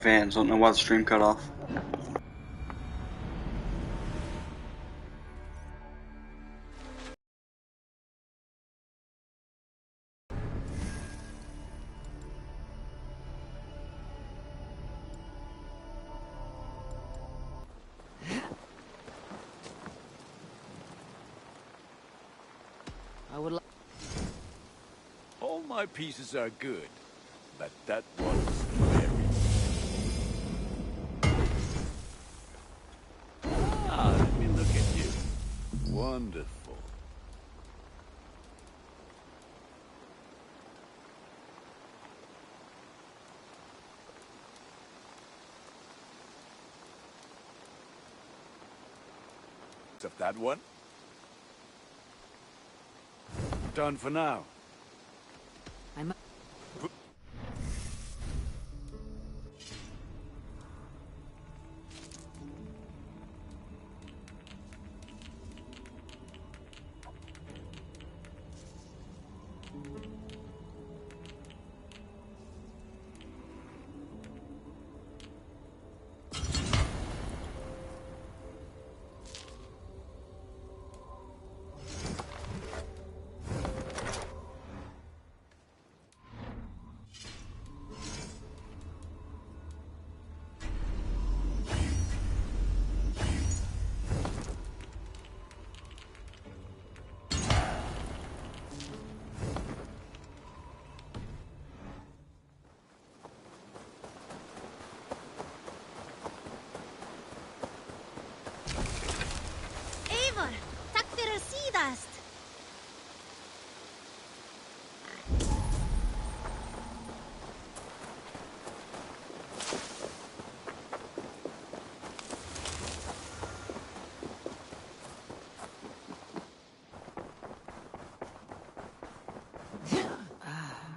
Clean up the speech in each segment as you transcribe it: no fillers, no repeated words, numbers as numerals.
Fans don't know why the stream cut off. I would like... All my pieces are good, but that one's very... Ah, let me look at you. Wonderful. Of that one? Done for now. I'm... Eivor, takk fyrir síðast.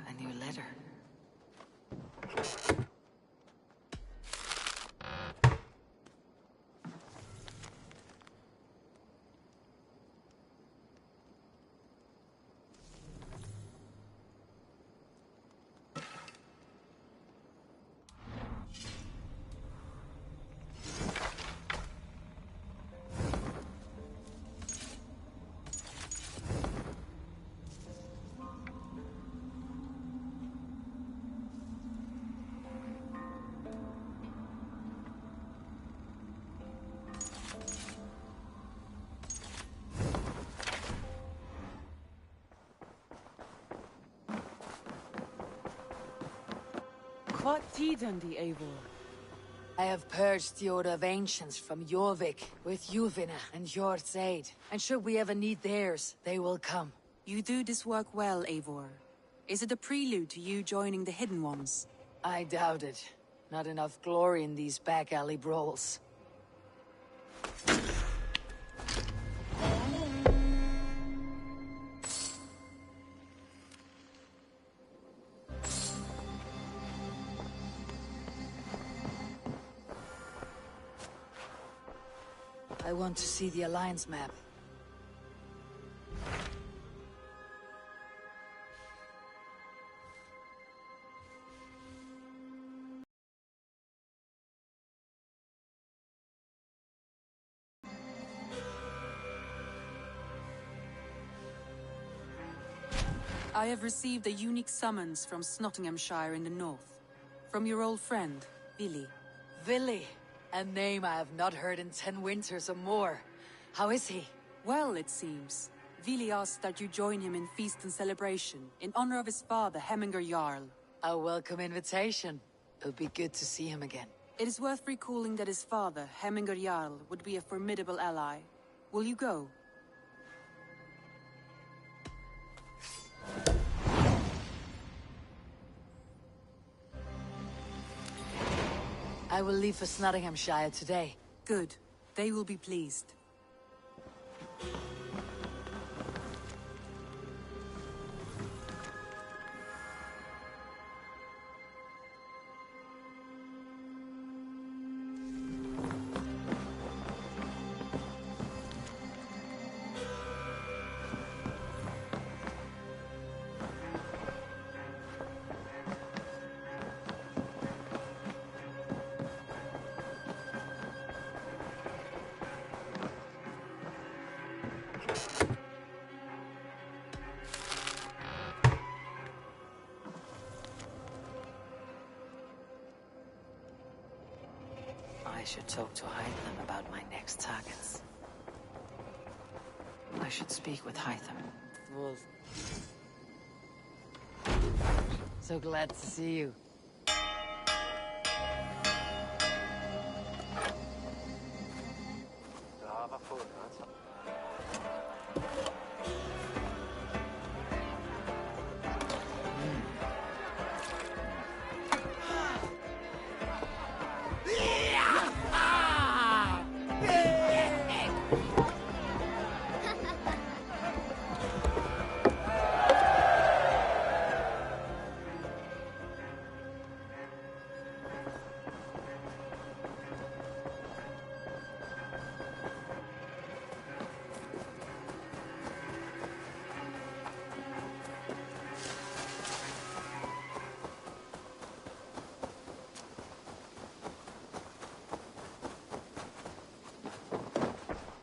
A new letter. What Tidundi, Eivor? I have purged the Order of Ancients from Jorvik with Juvina and Jord's aid. And should we ever need theirs, they will come. You do this work well, Eivor. Is it a prelude to you joining the Hidden Ones? I doubt it. Not enough glory in these back alley brawls. I want to see the Alliance map. I have received a unique summons from Nottinghamshire in the north. From your old friend, Billy. Villy, a name I have not heard in 10 winters or more. How is he? Well, it seems. Vili asked that you join him in feast and celebration, in honor of his father, Hemminger Jarl. A welcome invitation. It'll be good to see him again. It is worth recalling that his father, Hemminger Jarl, would be a formidable ally. Will you go? I will leave for Nottinghamshire today. Good. They will be pleased. I should talk to Hytham about my next targets. I should speak with Hytham. Wolf. So glad to see you.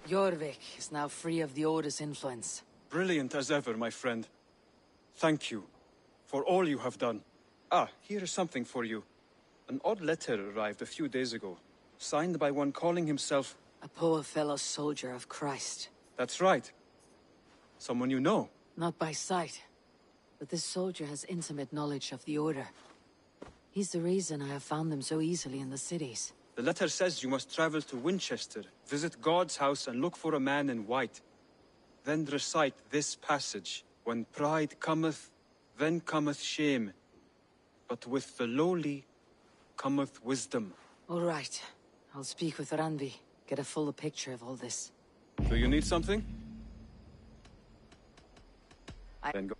Jorvik is now free of the Order's influence. Brilliant as ever, my friend. Thank you for all you have done. Ah, here is something for you. An odd letter arrived a few days ago, signed by one calling himself... A poor fellow soldier of Christ. That's right. Someone you know. Not by sight, but this soldier has intimate knowledge of the Order. He's the reason I have found them so easily in the cities. The letter says you must travel to Winchester, visit God's house and look for a man in white. Then recite this passage. When pride cometh, then cometh shame. But with the lowly cometh wisdom. All right. I'll speak with Randvi. Get a fuller picture of all this. Do you need something? I- Then go.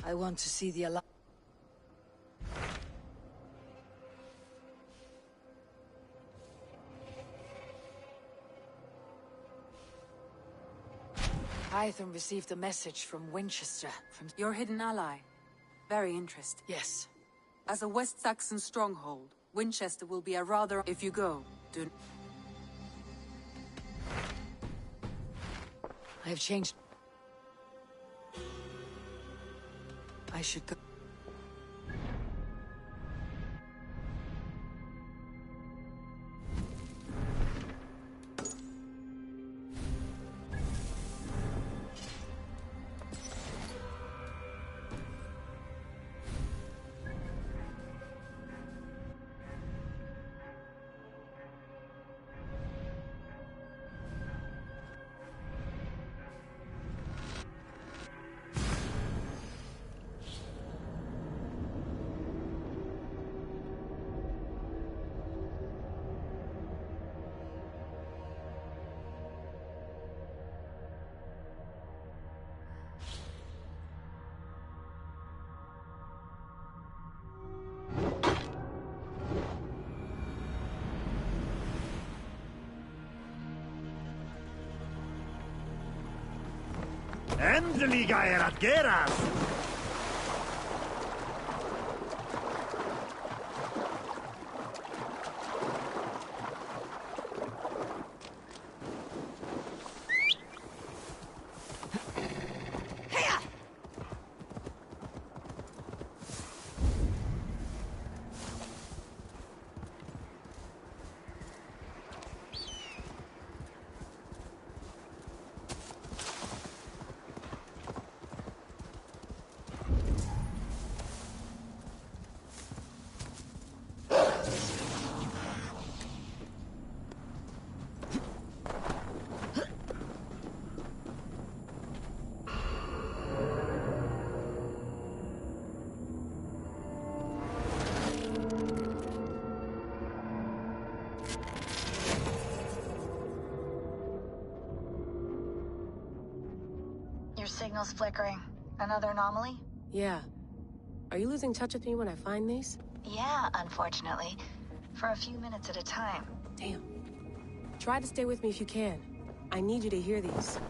I want to see the Alliance. Hytham received a message from Winchester, from... Your hidden ally. Very interesting. Yes. As a West Saxon stronghold, Winchester will be a rather... If you go, do... I have changed. I should go. Endeliga erat geras! Your signal's flickering. Another anomaly? Yeah. Are you losing touch with me when I find these? Yeah, unfortunately. For a few minutes at a time. Damn. Try to stay with me if you can. I need you to hear these.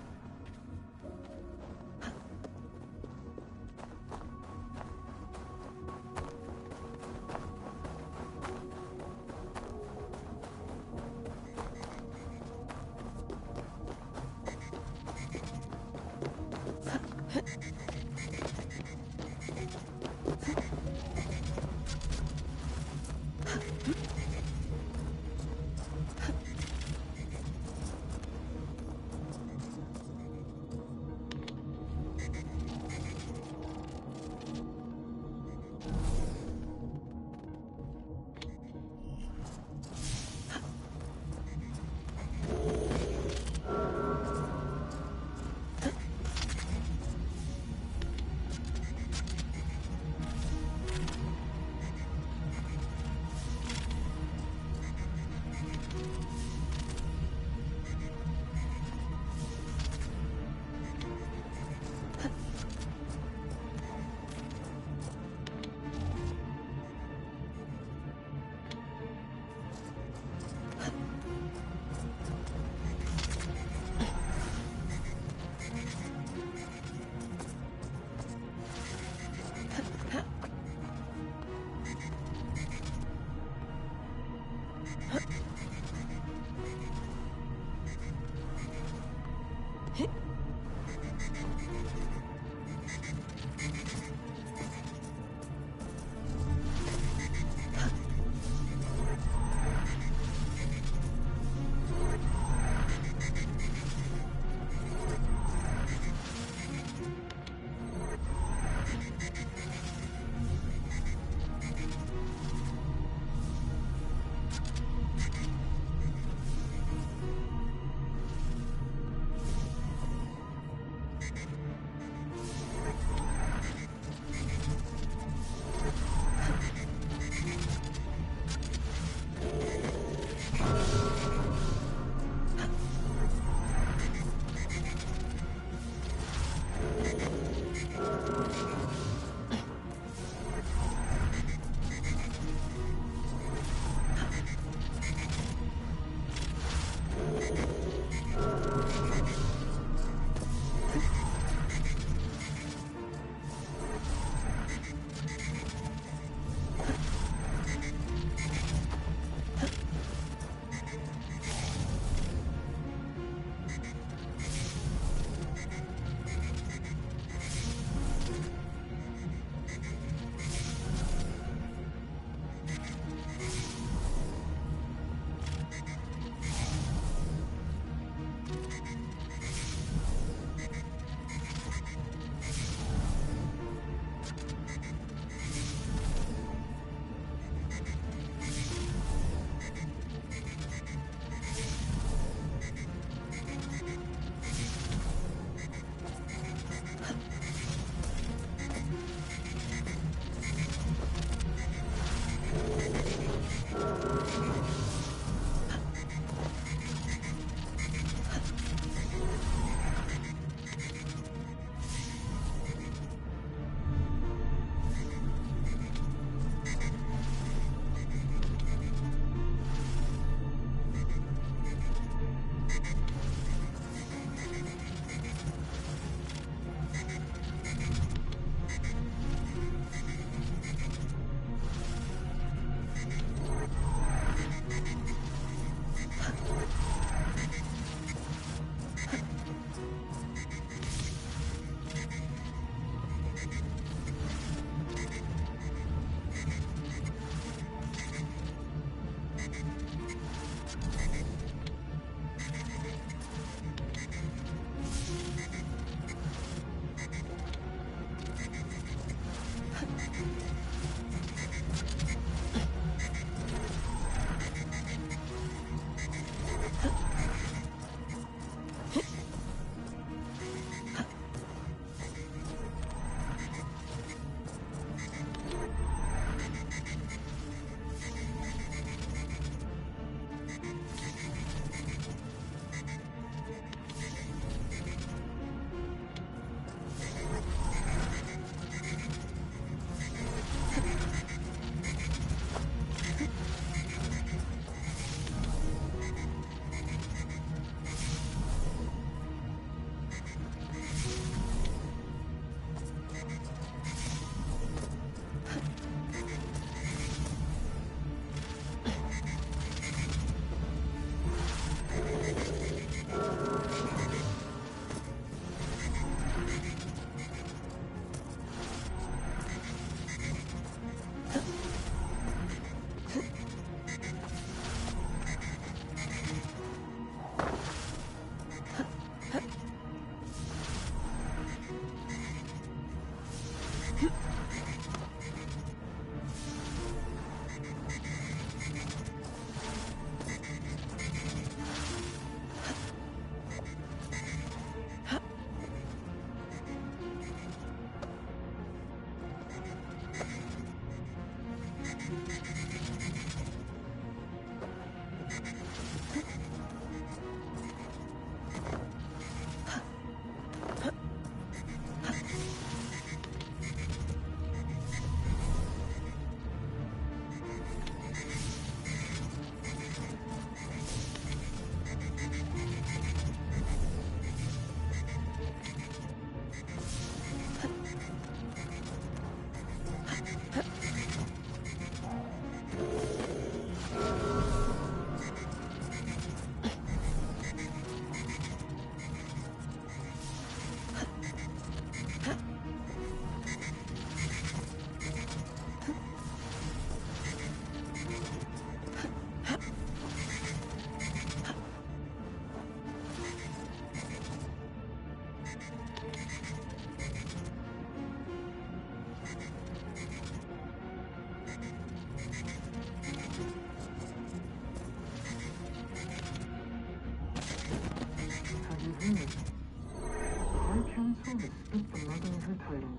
also respect the mother of her title.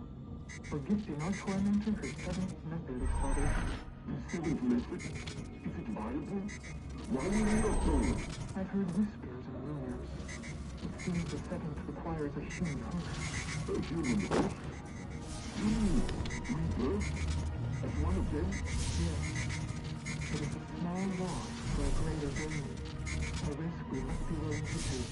For gifting our tormentor her seventh method of father. The seventh method? Is it viable? Why do you need a phone? I've heard whispers and rumors. It seems the seventh requires a human host. A human host? Rebirth? As one of them? Yes. It is a small loss for a greater gain. A risk we must be willing to take.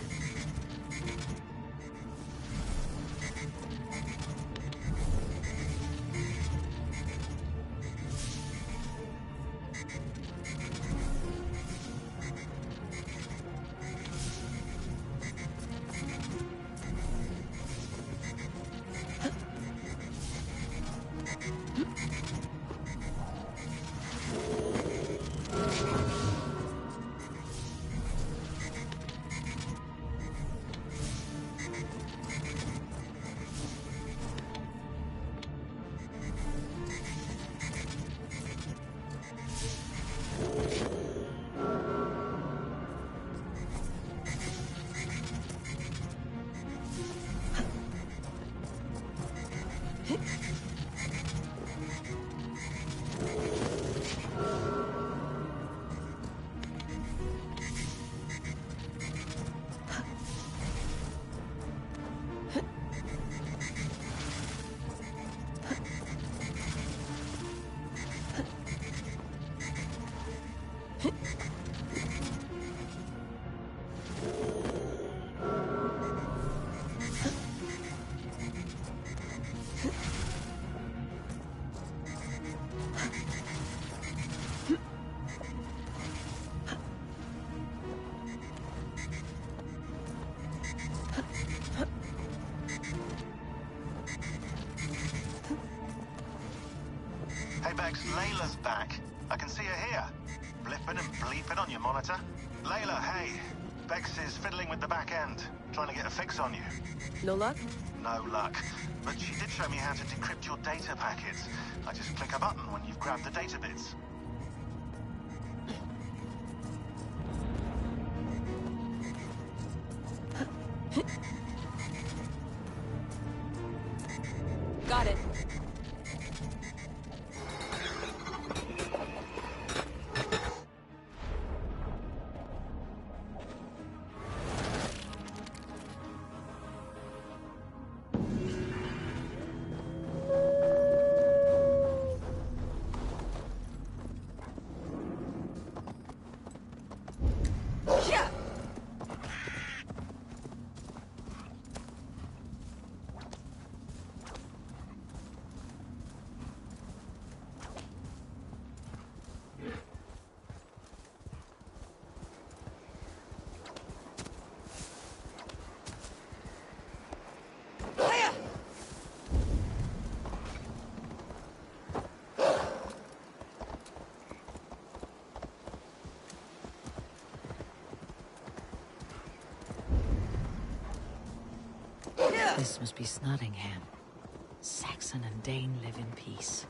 Hey Bex, Layla's back. I can see her here. Blipping and bleeping on your monitor. Layla, hey. Bex is fiddling with the back end, trying to get a fix on you. No luck? No luck. But she did show me how to decrypt your data packets. I just click a button when you've grabbed the data bits. Got it. This must be Snottingham. Saxon and Dane live in peace.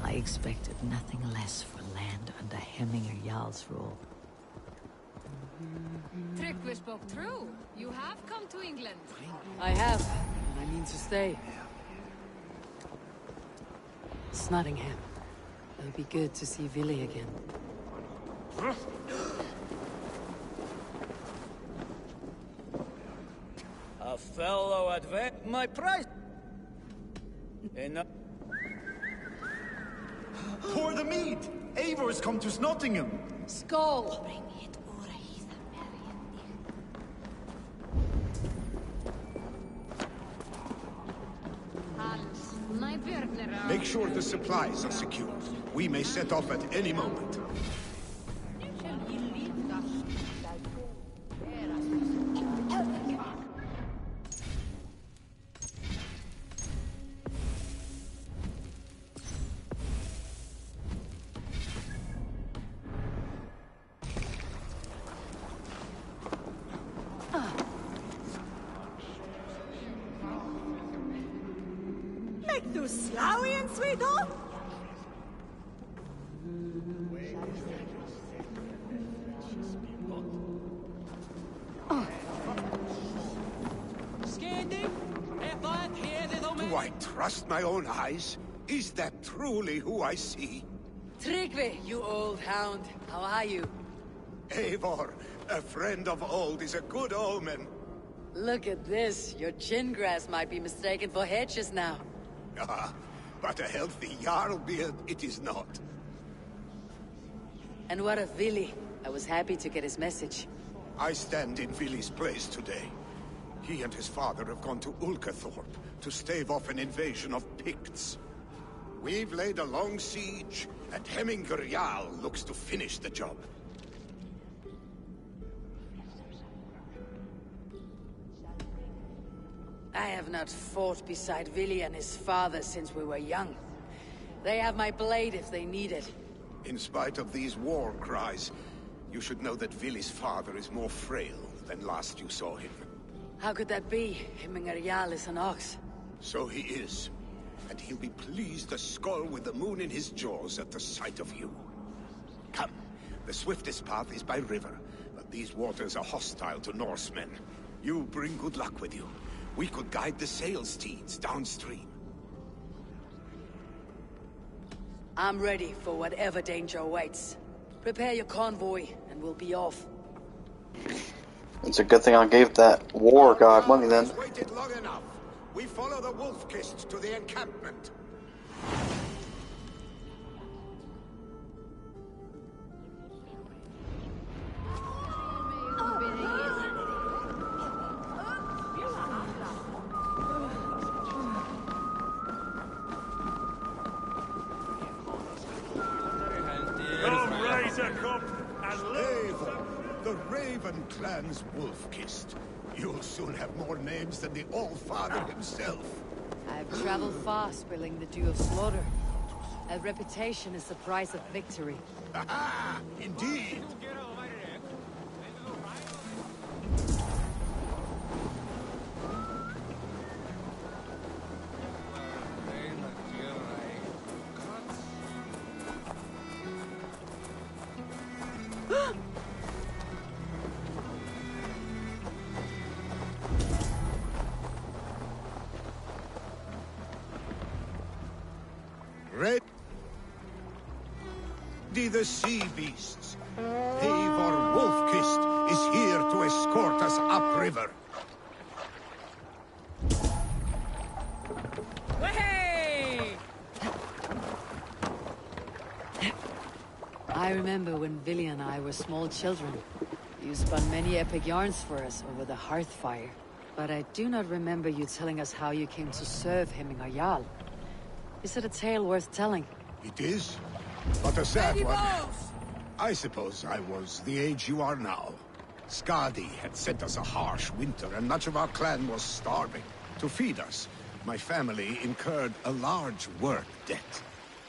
I expected nothing less for land under Hemminger Jarl's rule. Tryggvi spoke true. You have come to England. I have, and I mean to stay. Snottingham. It'll be good to see Villy again. A fellow advent, my price. Enough. Pour the mead! Eivor's come to Snottingham! Skull! Make sure the supplies are secure. We may set off at any moment. Du Slawian, sweetheart? Scanning! I trust my own eyes? Is that truly who I see? Tryggvi, you old hound. How are you? Eivor, a friend of old is a good omen. Look at this. Your chin grass might be mistaken for hedges now. Ah, but a healthy Jarl beard it is not. And what of Vili? I was happy to get his message. I stand in Vili's place today. He and his father have gone to Ulkathorpe to stave off an invasion of Picts. We've laid a long siege, and Hemminger Jarl looks to finish the job. I have not fought beside Vili and his father since we were young. They have my blade if they need it. In spite of these war cries, you should know that Vili's father is more frail than last you saw him. How could that be? Hemminger Jarl is an ox. So he is. And he'll be pleased to skull with the moon in his jaws at the sight of you. Come, the swiftest path is by river, but these waters are hostile to Norsemen. You bring good luck with you. We could guide the sail steeds downstream. I'm ready for whatever danger awaits. Prepare your convoy, and we'll be off. It's a good thing I gave that war god money then. Waited long enough. We follow the Wolf-Kist to the encampment. The Raven clan's Wolf-Kist. You'll soon have more names than the All-Father himself. I've traveled far, spilling the dew of slaughter. A reputation is the price of victory. Aha! Indeed! The sea beasts. Eivor Wolf-Kist is here to escort us upriver. Hey! I remember when Vili and I were small children. You spun many epic yarns for us over the hearth fire. But I do not remember you telling us how you came to serve Hemminger Jarl. Is it a tale worth telling? It is. But a sad one. I suppose I was the age you are now. Skadi had sent us a harsh winter, and much of our clan was starving. To feed us, my family incurred a large work debt.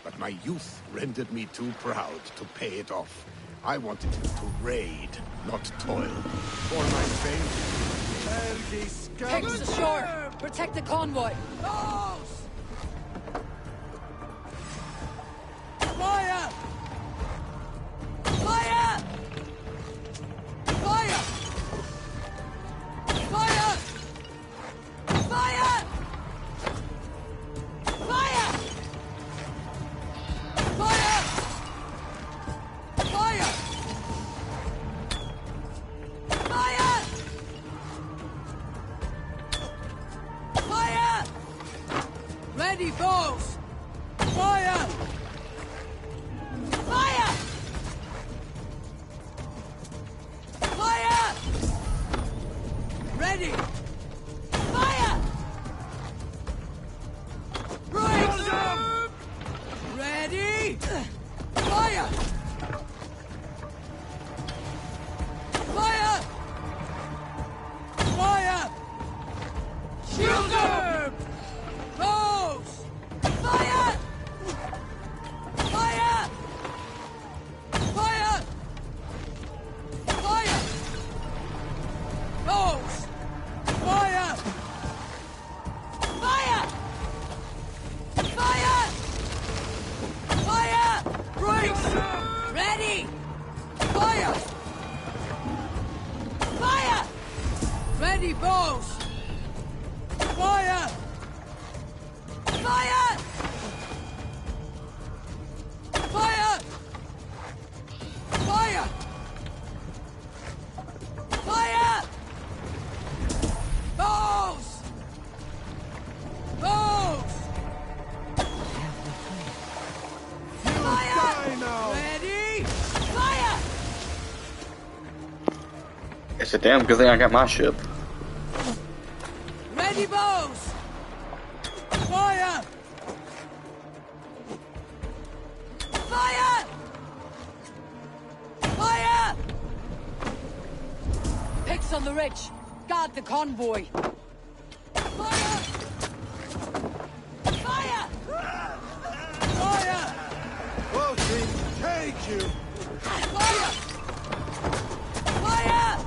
But my youth rendered me too proud to pay it off. I wanted to raid, not toil. For my fame... Take the shore! Protect the convoy! Fire! Fire! Fire! Fire! Fire! Fire! Fire! Fire! Fire! Fire! Ready, bows! Fire! Fire! Fire! Ready! Fire! Right! Ready! Fire! Fire! Fire! Shield them! Bows! Fire! Fire! Fire! Fire! Bows! Fire! Fire! Fire! Fire! Brakes! Ready! Fire! Fire! Ready, bows! Fire! It's a damn good thing I got my ship. Ready, bows! Fire! Fire! Fire! Picks on the rich. Guard the convoy. Fire! Fire! Fire! Boating, take you! Fire! Fire!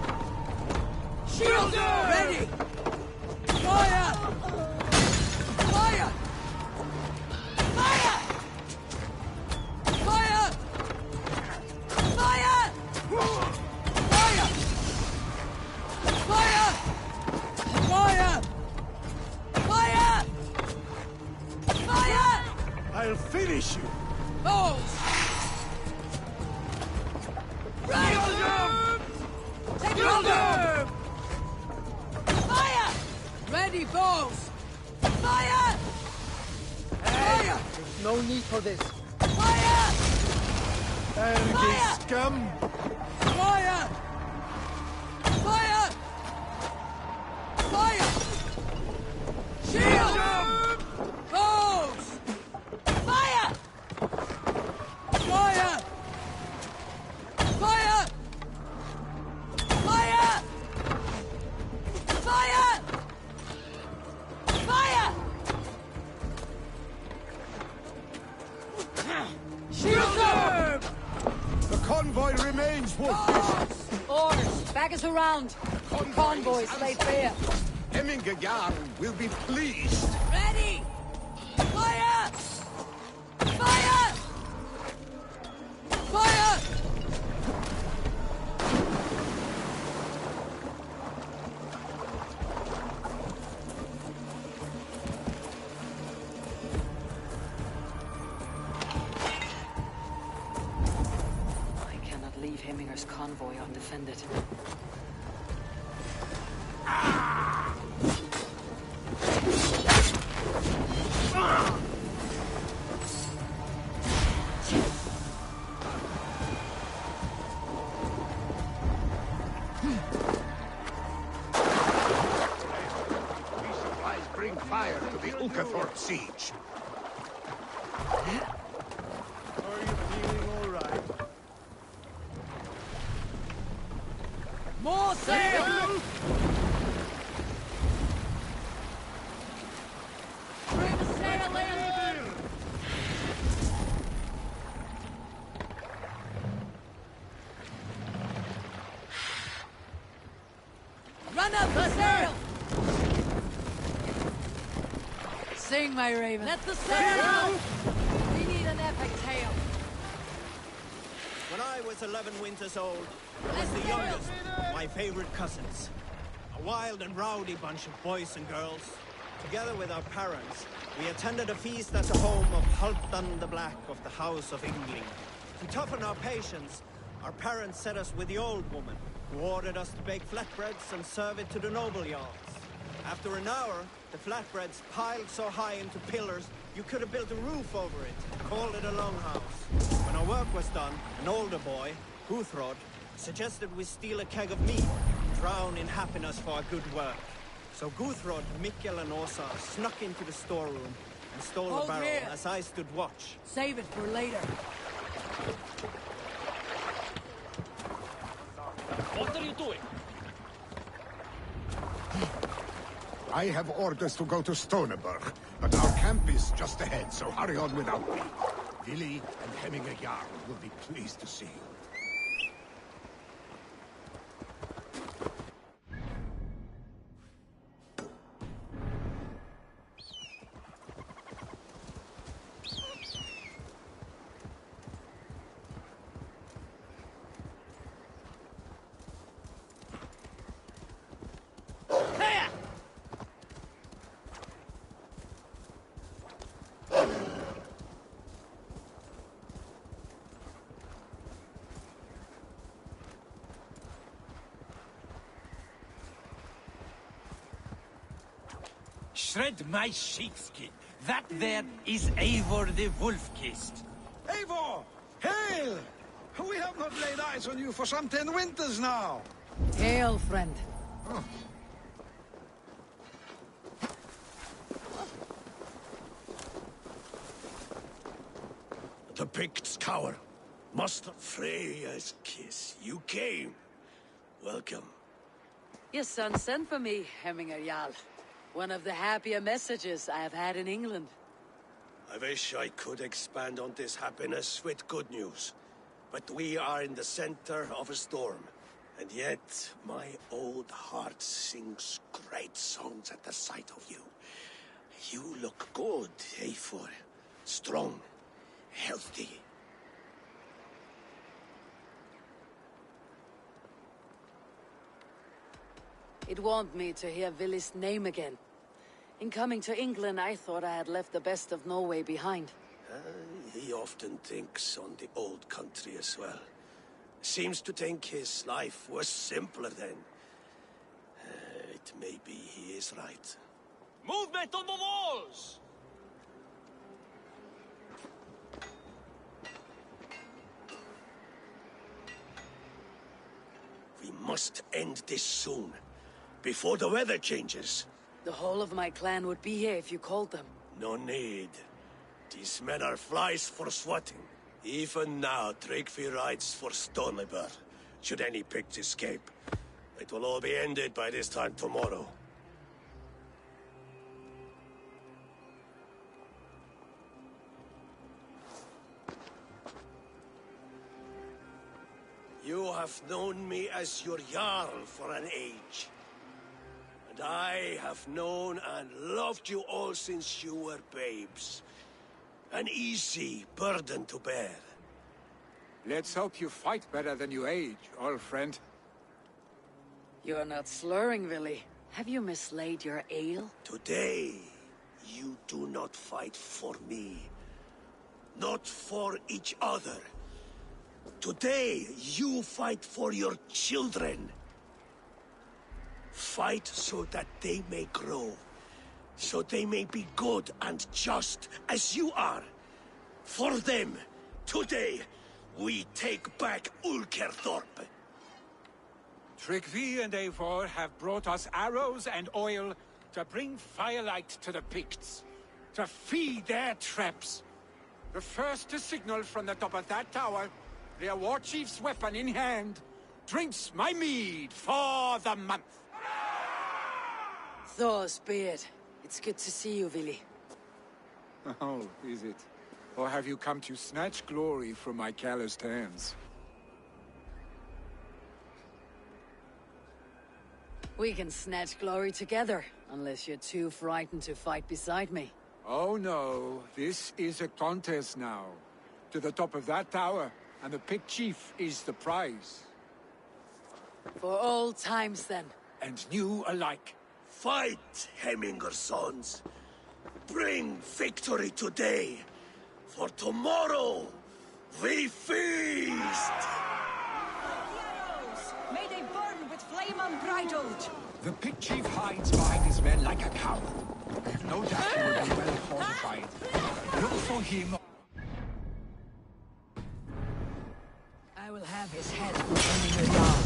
Shields ready! Fire! Fire! Fire! Fire! Fire! Fire! Fire! Fire! Fire! Fire! I'll finish you! Bows! Right! Take cover! Fire! Ready, bows! Fire! Fire! There's no need for this. Fire! Fire! Scum! Fire! Fire! Fire! Shield! Bows! Fire! Fire! Fire! Fire! Fire! Fire! Shield up! The convoy remains, Wolf. Orders. Back us around. Convoys laid bare. Hemminger Jarl will be pleased. Ready! Fire! Fire! Fire! I cannot leave Hemminger's convoy undefended. These supplies bring fire to the Ulkathorpe siege. Are you feeling all right? More sail! Bring sail in! Run up the sail! Sing, my raven. Let the sail out! We need an epic tale. When I was 11 winters old, I was the youngest of my favorite cousins. A wild and rowdy bunch of boys and girls. Together with our parents, we attended a feast at the home of Halfdan the Black of the House of Yngling. To toughen our patience, our parents set us with the old woman, who ordered us to bake flatbreads and serve it to the noble jarls. After an hour, the flatbreads piled so high into pillars, you could have built a roof over it, called it a longhouse. When our work was done, an older boy, Guthrod, suggested we steal a keg of mead, drown in happiness for our good work. So Guthrod, Mikkel and Åsa snuck into the storeroom and stole Hold the barrel here. as I stood watch. Save it for later. What are you doing? I have orders to go to Stoneberg, but our camp is just ahead, so hurry on without me. Vili and Hemminger Jarl will be pleased to see you. Shred my sheepskin. That there is Eivor the Wolf-Kissed. Eivor! Hail! We have not laid eyes on you for some 10 winters now. Hail, friend. The Picts cower. Master Freya's kiss. You came. Welcome. Your son sent for me, Hemminger Jarl. One of the happier messages I have had in England. I wish I could expand on this happiness with good news. But we are in the center of a storm. And yet, my old heart sings great songs at the sight of you. You look good, Eivor. Strong. Healthy. It warmed me to hear Willi's name again. In coming to England, I thought I had left the best of Norway behind. He often thinks on the old country as well. Seems to think his life was simpler then. It may be he is right. Movement on the walls! We must end this soon, before the weather changes. The whole of my clan would be here if you called them. No need. These men are flies for swatting. Even now, Tryggvi rides for Stonebur, should any Picts escape. It will all be ended by this time tomorrow. You have known me as your Jarl for an age. And I have known and loved you all since you were babes. An easy burden to bear. Let's hope you fight better than you age, old friend. You're not slurring, Willi. Have you mislaid your ale? Today, you do not fight for me. Not for each other. Today, you fight for your children. Fight so that they may grow. So they may be good and just as you are. For them, today, we take back Ulkerthorpe. Tryggvi and Eivor have brought us arrows and oil to bring firelight to the Picts, to feed their traps. The first to signal from the top of that tower, their war chief's weapon in hand, drinks my mead for the month. Thor's beard. It's good to see you, Willi. Oh, is it? Or have you come to snatch glory from my calloused hands? We can snatch glory together, unless you're too frightened to fight beside me. Oh no, this is a contest now. To the top of that tower, and the Pict chief is the prize. For old times, then. And new alike. Fight, Hemminger sons. Bring victory today. For tomorrow, we feast! May they burn with flame unbridled! The Pict chief hides behind his men like a coward. No doubt he will be well fortified. Look for him. I will have his head for Hemminger Jarl.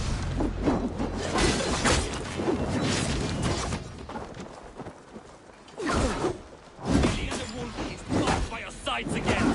Billy and the wolf is marked by your sides again!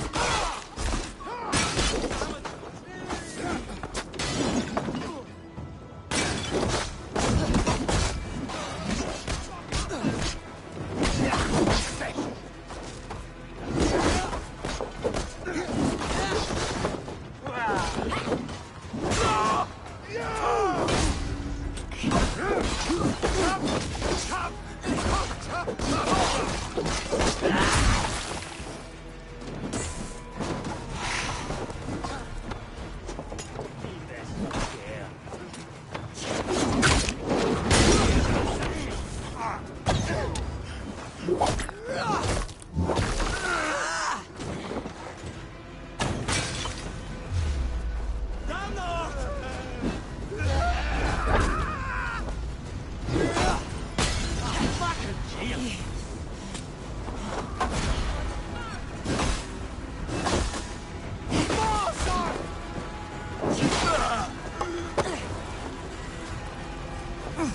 Hit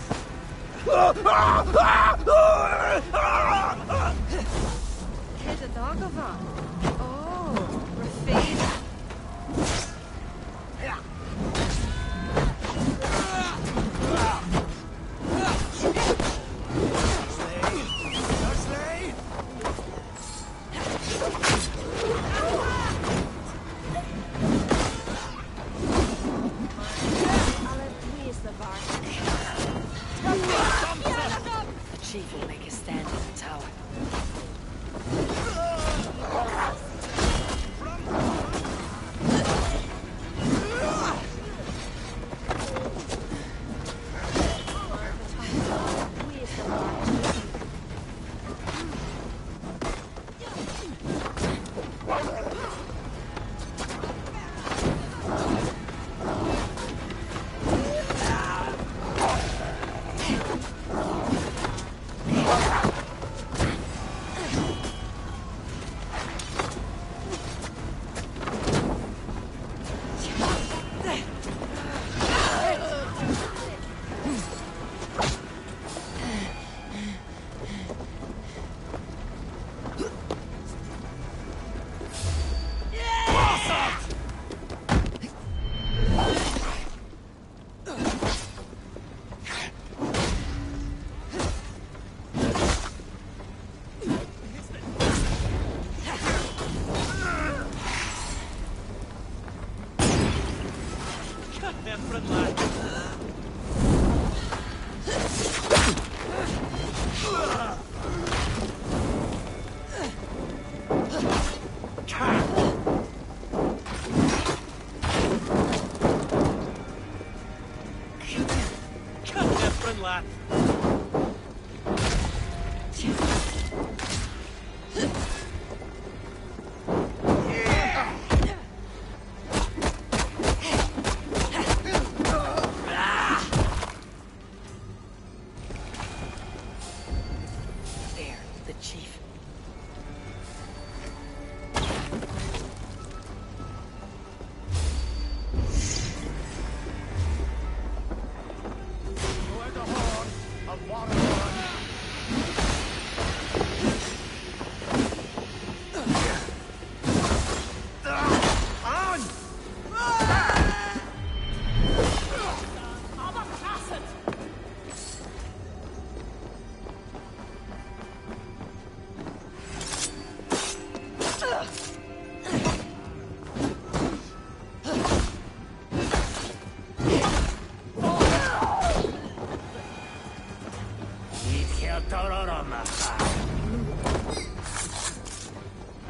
a dog of a. Oh, Rafida. The chief will make a stand in the tower.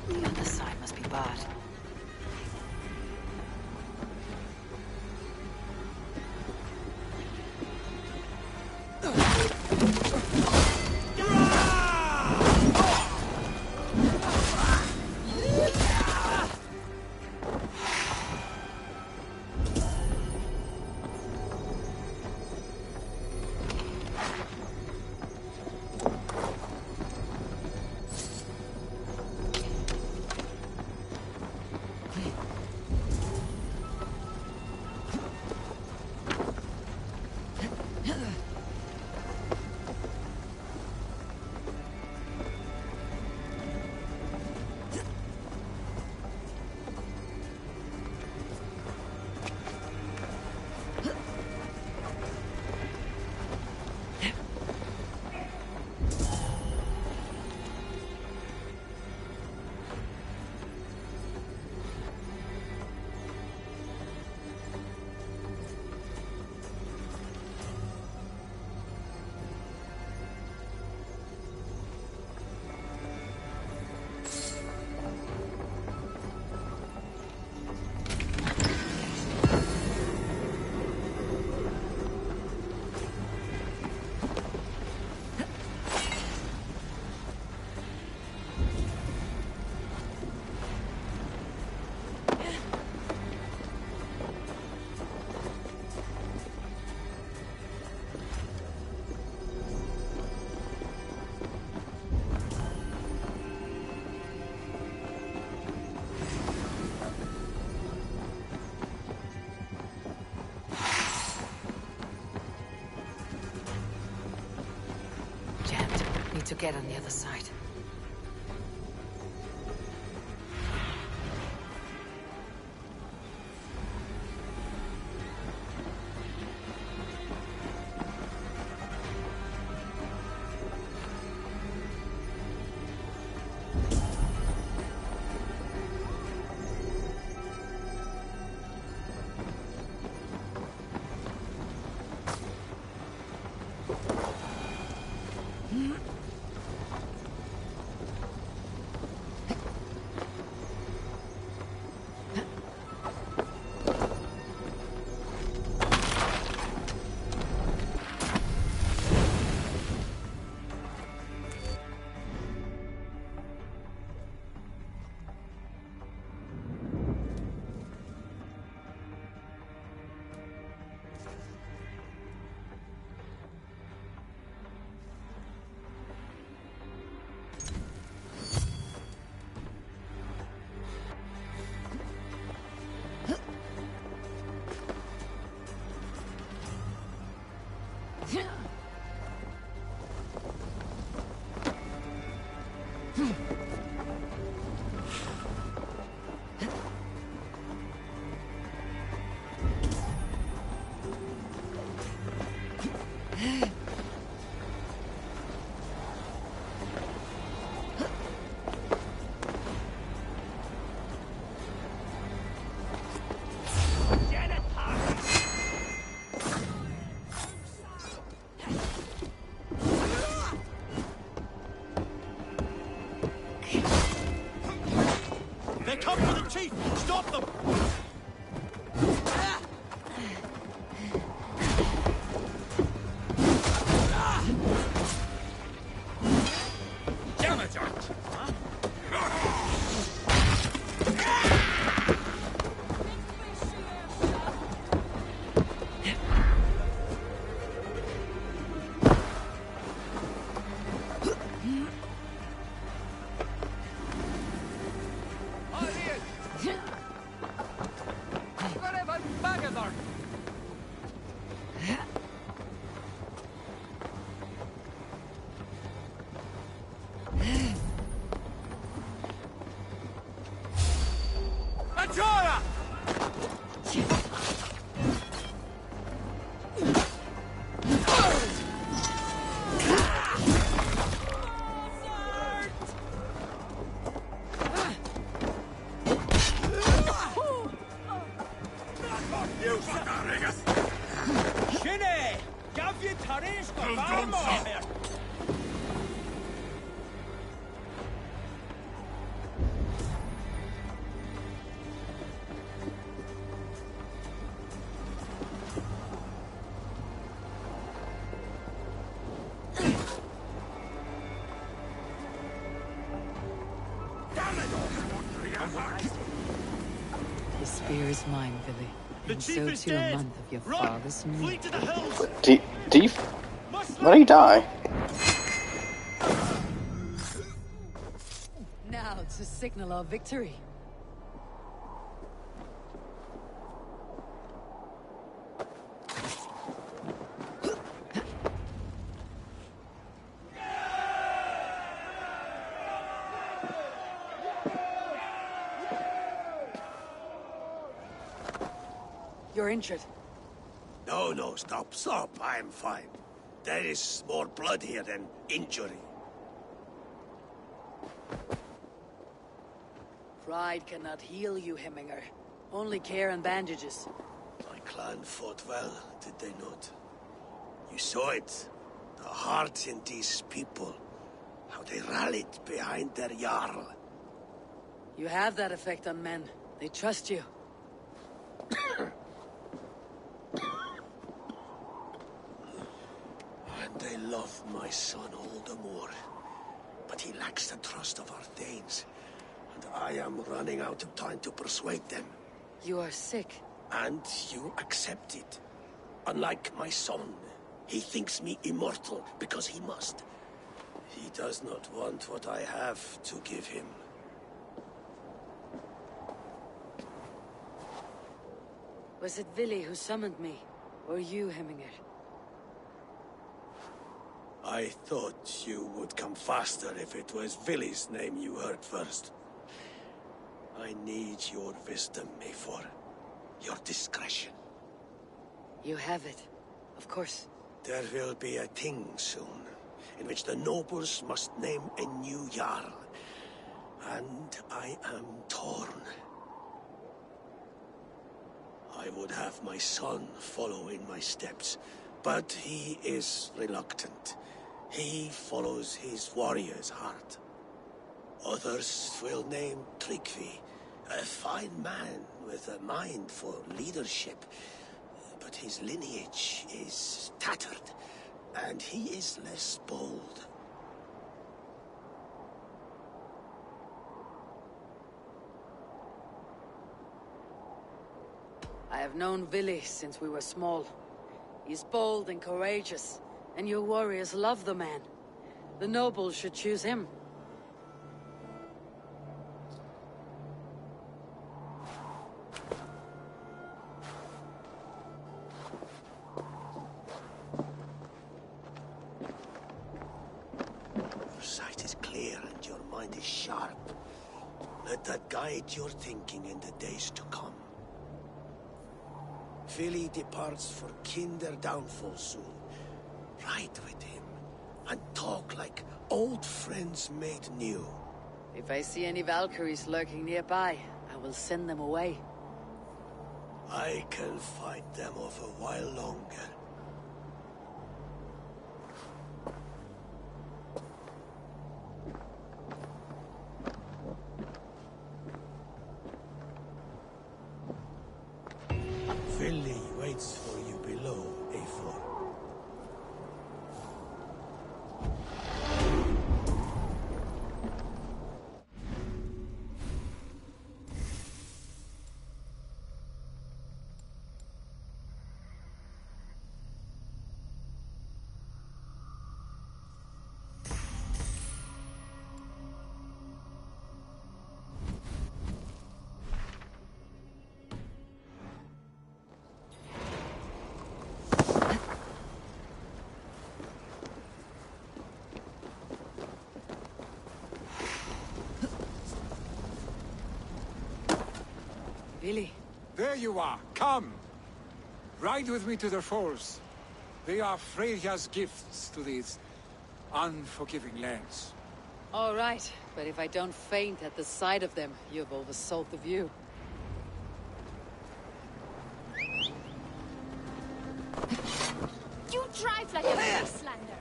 The other side must be barred. need to get on the other side. They come for the chief! Stop them! The spear is mine, Billy. The And chief so is too dead. a month of your Run! father's meat. Flee to the hills! Deef? Why did he die? Now to signal our victory. You're injured. No, stop. I'm fine. There is more blood here than injury. Pride cannot heal you, Hemminger. Only care and bandages. My clan fought well, did they not? You saw it. The heart in these people. How they rallied behind their Jarl. You have that effect on men. They trust you. And they love my son all the more. But he lacks the trust of our Thanes. And I am running out of time to persuade them. You are sick. And you accept it. Unlike my son, he thinks me immortal because he must. He does not want what I have to give him. Was it Vili who summoned me? Or you, Hemminger? I thought you would come faster if it was Villy's name you heard first. I need your wisdom, Mayfor. Your discretion. You have it. Of course. There will be a thing soon, in which the nobles must name a new Jarl. And I am torn. I would have my son follow in my steps, but he is reluctant. He follows his warrior's heart. Others will name Tryggvi, a fine man with a mind for leadership. But his lineage is tattered, and he is less bold. I have known Vili since we were small. He's bold and courageous, and your warriors love the man. The nobles should choose him. Your sight is clear and your mind is sharp. Let that guide your thinking in the days to come. Vili departs for kinder downfall soon. Ride with him, and talk like old friends made new. If I see any Valkyries lurking nearby, I will send them away. I can fight them off a while longer. Vili waits for you below, Eivor. Vili. There you are. Come. Ride with me to the falls. They are Freya's gifts to these unforgiving lands. All right, but if I don't faint at the sight of them, you've oversold the view. You drive like a wastelander.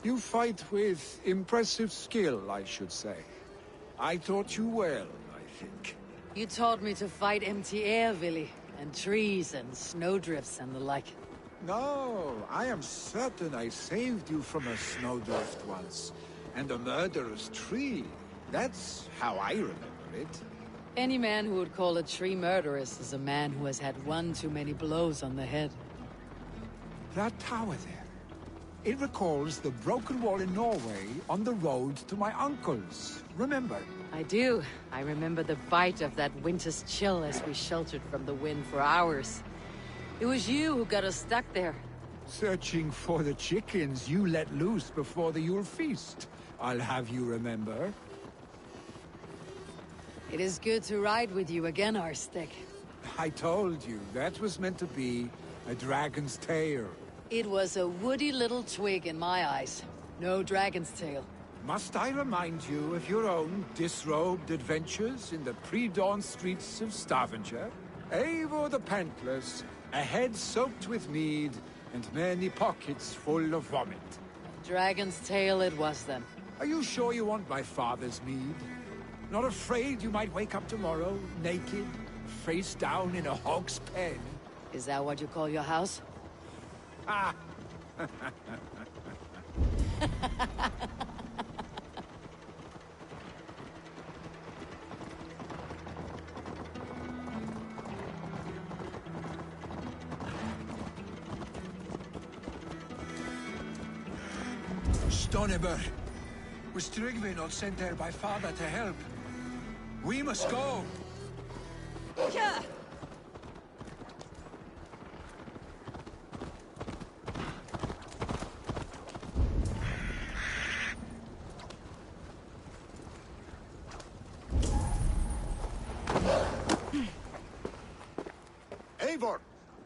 You fight with impressive skill, I should say. I taught you well, I think. You taught me to fight empty air, Willy, and trees and snowdrifts and the like. No, I am certain I saved you from a snowdrift once, and a murderous tree. That's how I remember it. Any man who would call a tree murderous is a man who has had one too many blows on the head. That tower there. It recalls the broken wall in Norway on the road to my uncle's. Remember? I do. I remember the bite of that winter's chill as we sheltered from the wind for hours. It was you who got us stuck there. Searching for the chickens you let loose before the Yule feast. I'll have you remember. It is good to ride with you again, Arstic. I told you, that was meant to be a dragon's tail. It was a woody little twig in my eyes. No dragon's tail. Must I remind you of your own disrobed adventures in the pre-dawn streets of Stavanger? Eivor the Pantless, a head soaked with mead, and many pockets full of vomit. Dragon's tail it was then. Are you sure you want my father's mead? Not afraid you might wake up tomorrow, naked, face down in a hog's pen? Is that what you call your house? Ah! Stoneber, was Tryggvi not sent there by father to help? We must go! Yeah. Eivor!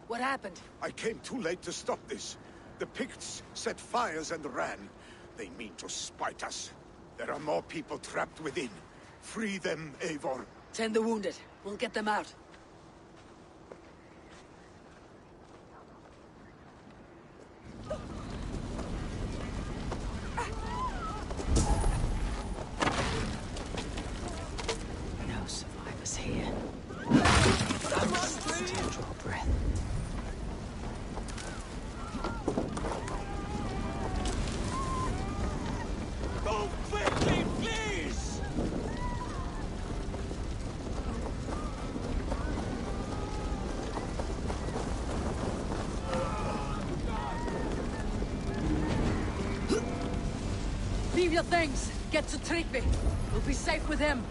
What happened? I came too late to stop this. The Picts set fires and ran. They mean to spite us. There are more people trapped within. Free them, Eivor. Tend the wounded. We'll get them out. No survivors here. Draw breath. Go quickly, please! Leave your things. Get to Tryggvi. We'll be safe with him.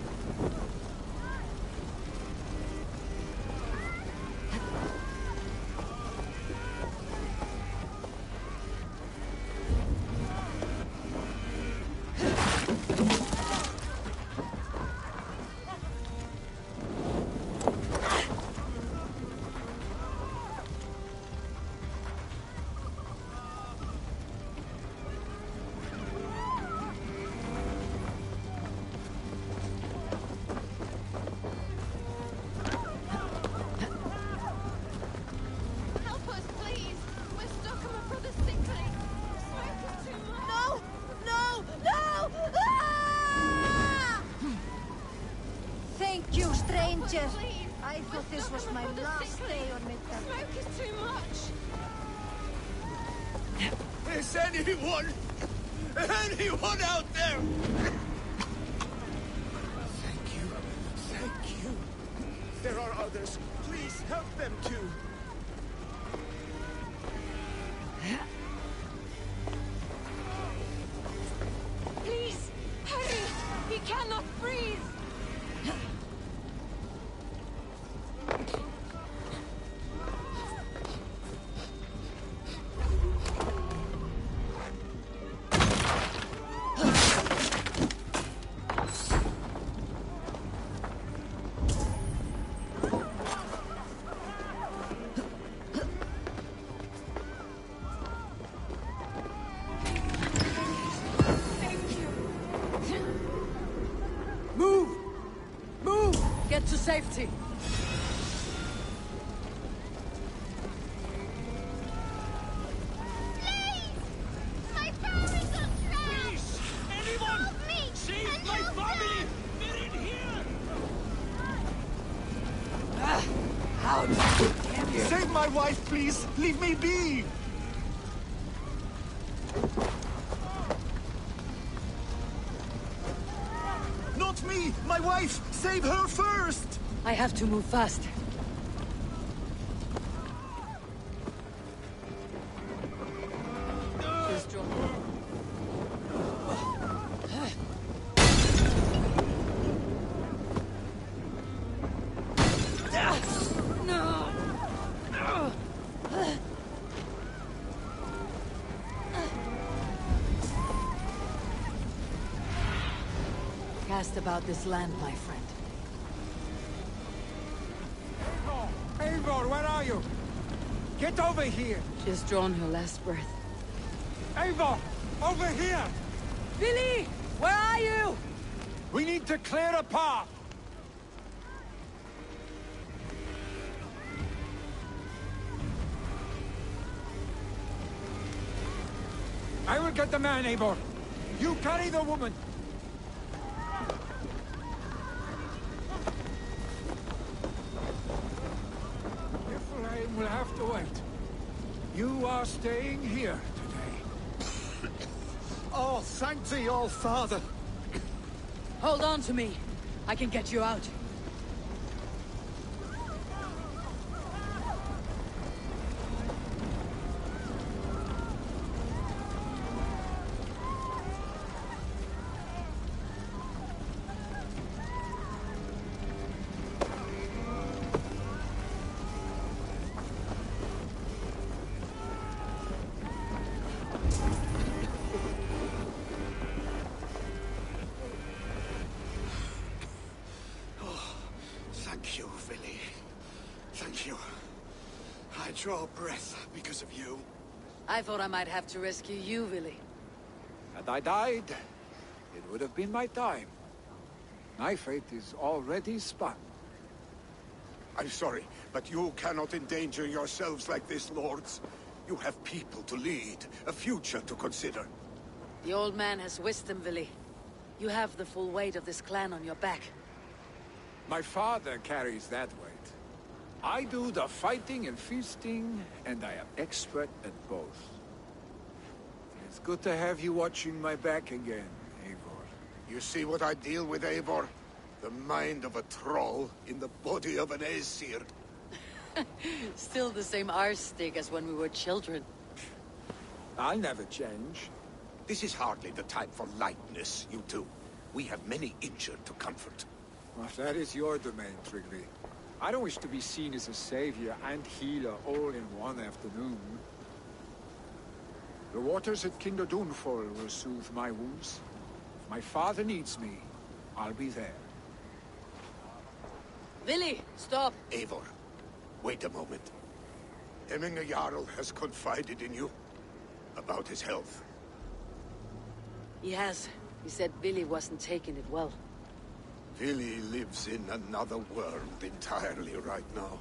Witcher, I thought this was my last day on midterm. Smoke is too much! Is anyone out there? Thank you. Thank you. There are others. Please help them too. Please, hurry! He cannot breathe! Move! Move! Get to safety! My family got drowned! Please! Anyone! Help me! Save my family! They're in here! How damn you! Save my wife, please! Leave me be! Not me! My wife! Save her first! I have to move fast. Cast about this land, my friend. Eivor, where are you? Get over here! She's drawn her last breath. Eivor, over here! Billy! Where are you? We need to clear a path! I will get the man, Eivor. You carry the woman. Ephraim will have to wait. You are staying here today. Oh, thank thee, all Father! Hold on to me. I can get you out. Thank you, Billy. Thank you. I draw breath because of you. I thought I might have to rescue you, Billy. Had I died, it would have been my time. My fate is already spun. I'm sorry, but you cannot endanger yourselves like this, lords. You have people to lead, a future to consider. The old man has wisdom, Billy. You have the full weight of this clan on your back. My father carries that weight. I do the fighting and feasting, and I am expert at both. It's good to have you watching my back again, Eivor. You see what I deal with, Eivor? The mind of a troll in the body of an Aesir. Still the same arse stick as when we were children. I'll never change. This is hardly the time for lightness, you two. We have many injured to comfort. Well, that is your domain, Trigby. I don't wish to be seen as a savior and healer all in one afternoon. The waters at Kinder Dunfall will soothe my wounds. If my father needs me, I'll be there. Billy, stop! Eivor, wait a moment. Hemminger Jarl has confided in you about his health. He has. He said Billy wasn't taking it well. Billy lives in another world entirely right now.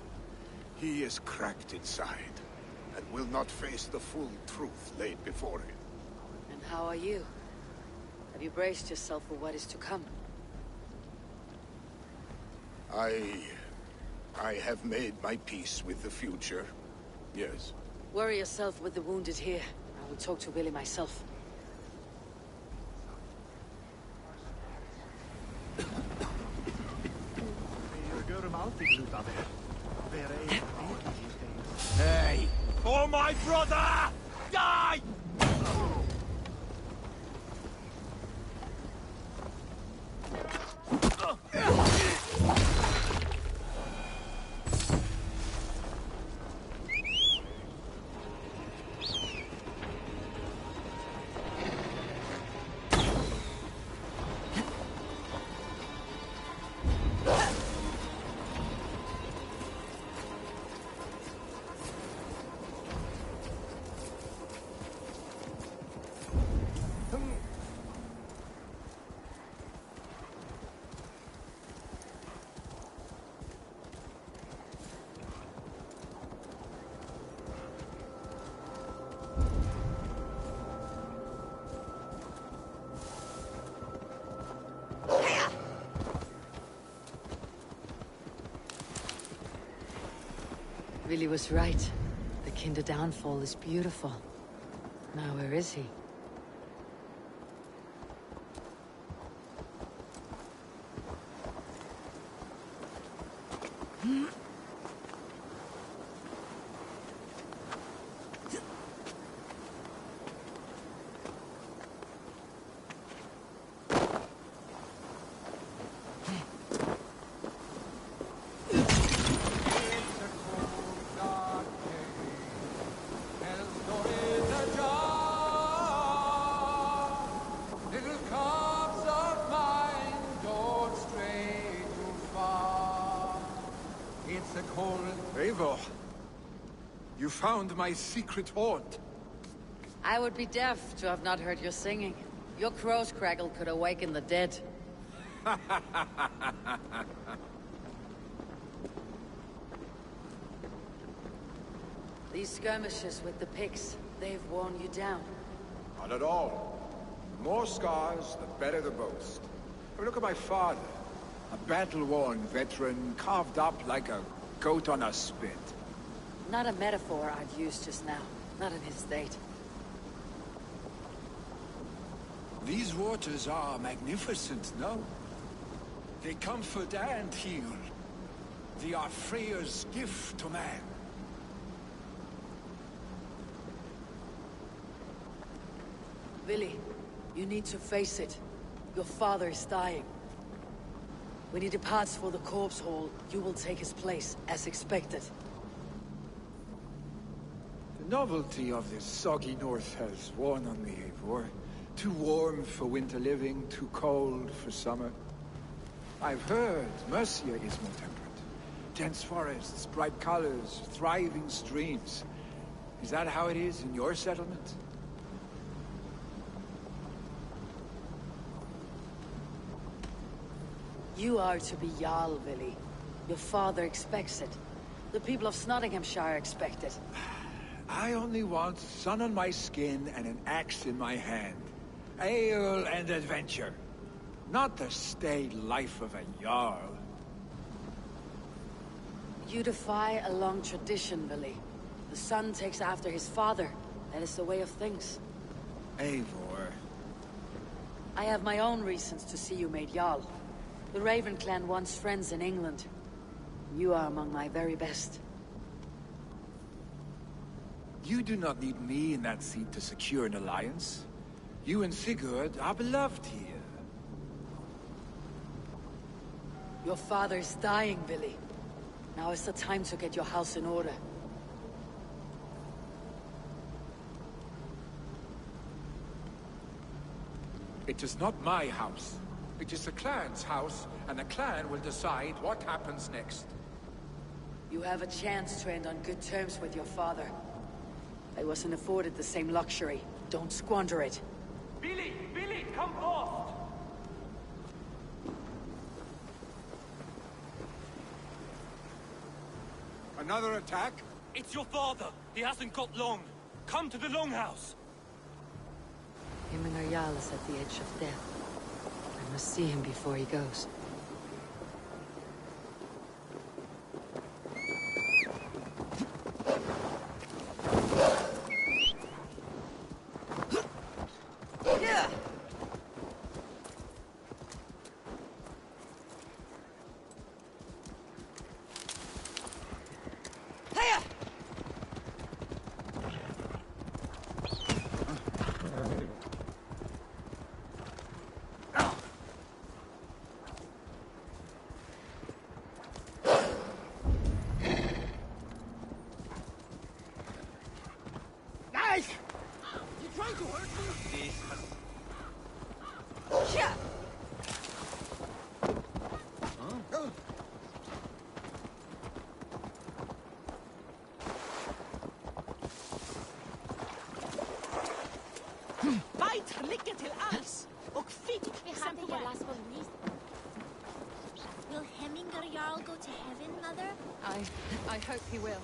He is cracked inside, and will not face the full truth laid before him. And how are you? Have you braced yourself for what is to come? I I have made my peace with the future. Yes. Worry yourself with the wounded here. I will talk to Willie myself. Hey! For my brother! Die! Willie was right. The Kinder downfall is beautiful. Now where is he? Eivor, you found my secret haunt. I would be deaf to have not heard your singing. Your crow's crackle could awaken the dead. These skirmishes with the pigs, they've worn you down. Not at all. The more scars, the better the boast. But look at my father. A battle-worn veteran, carved up like a goat on a spit. Not a metaphor I'd use just now. Not in his state. These waters are magnificent, no? They comfort and heal. They are Freya's gift to man. Willie, you need to face it. Your father is dying. When he departs for the corpse hall, you will take his place, as expected. The novelty of this soggy north has worn on me, Eivor. Too warm for winter living, too cold for summer. I've heard Mercia is more temperate. Dense forests, bright colors, thriving streams. Is that how it is in your settlement? You are to be Jarl, Willie. Your father expects it. The people of Nottinghamshire expect it. I only want sun on my skin and an axe in my hand. Ale and adventure. Not the staid life of a Jarl. You defy a long tradition, Willie. The son takes after his father. That is the way of things. Eivor. I have my own reasons to see you made Jarl. The Raven clan wants friends in England. You are among my very best. You do not need me in that seat to secure an alliance. You and Sigurd are beloved here. Your father is dying, Willie. Now is the time to get your house in order. It is not my house. It is the clan's house, and the clan will decide what happens next. You have a chance to end on good terms with your father. I wasn't afforded the same luxury. Don't squander it. Billy! Billy, come forth! Another attack? It's your father! He hasn't got long! Come to the Longhouse! Himmingar Jarl is at the edge of death. I must see him before he goes. tar lycka till alls. Och fick Vi hade hela skollis. Will Hemminger Jarl go to heaven, Mother? I hope he will.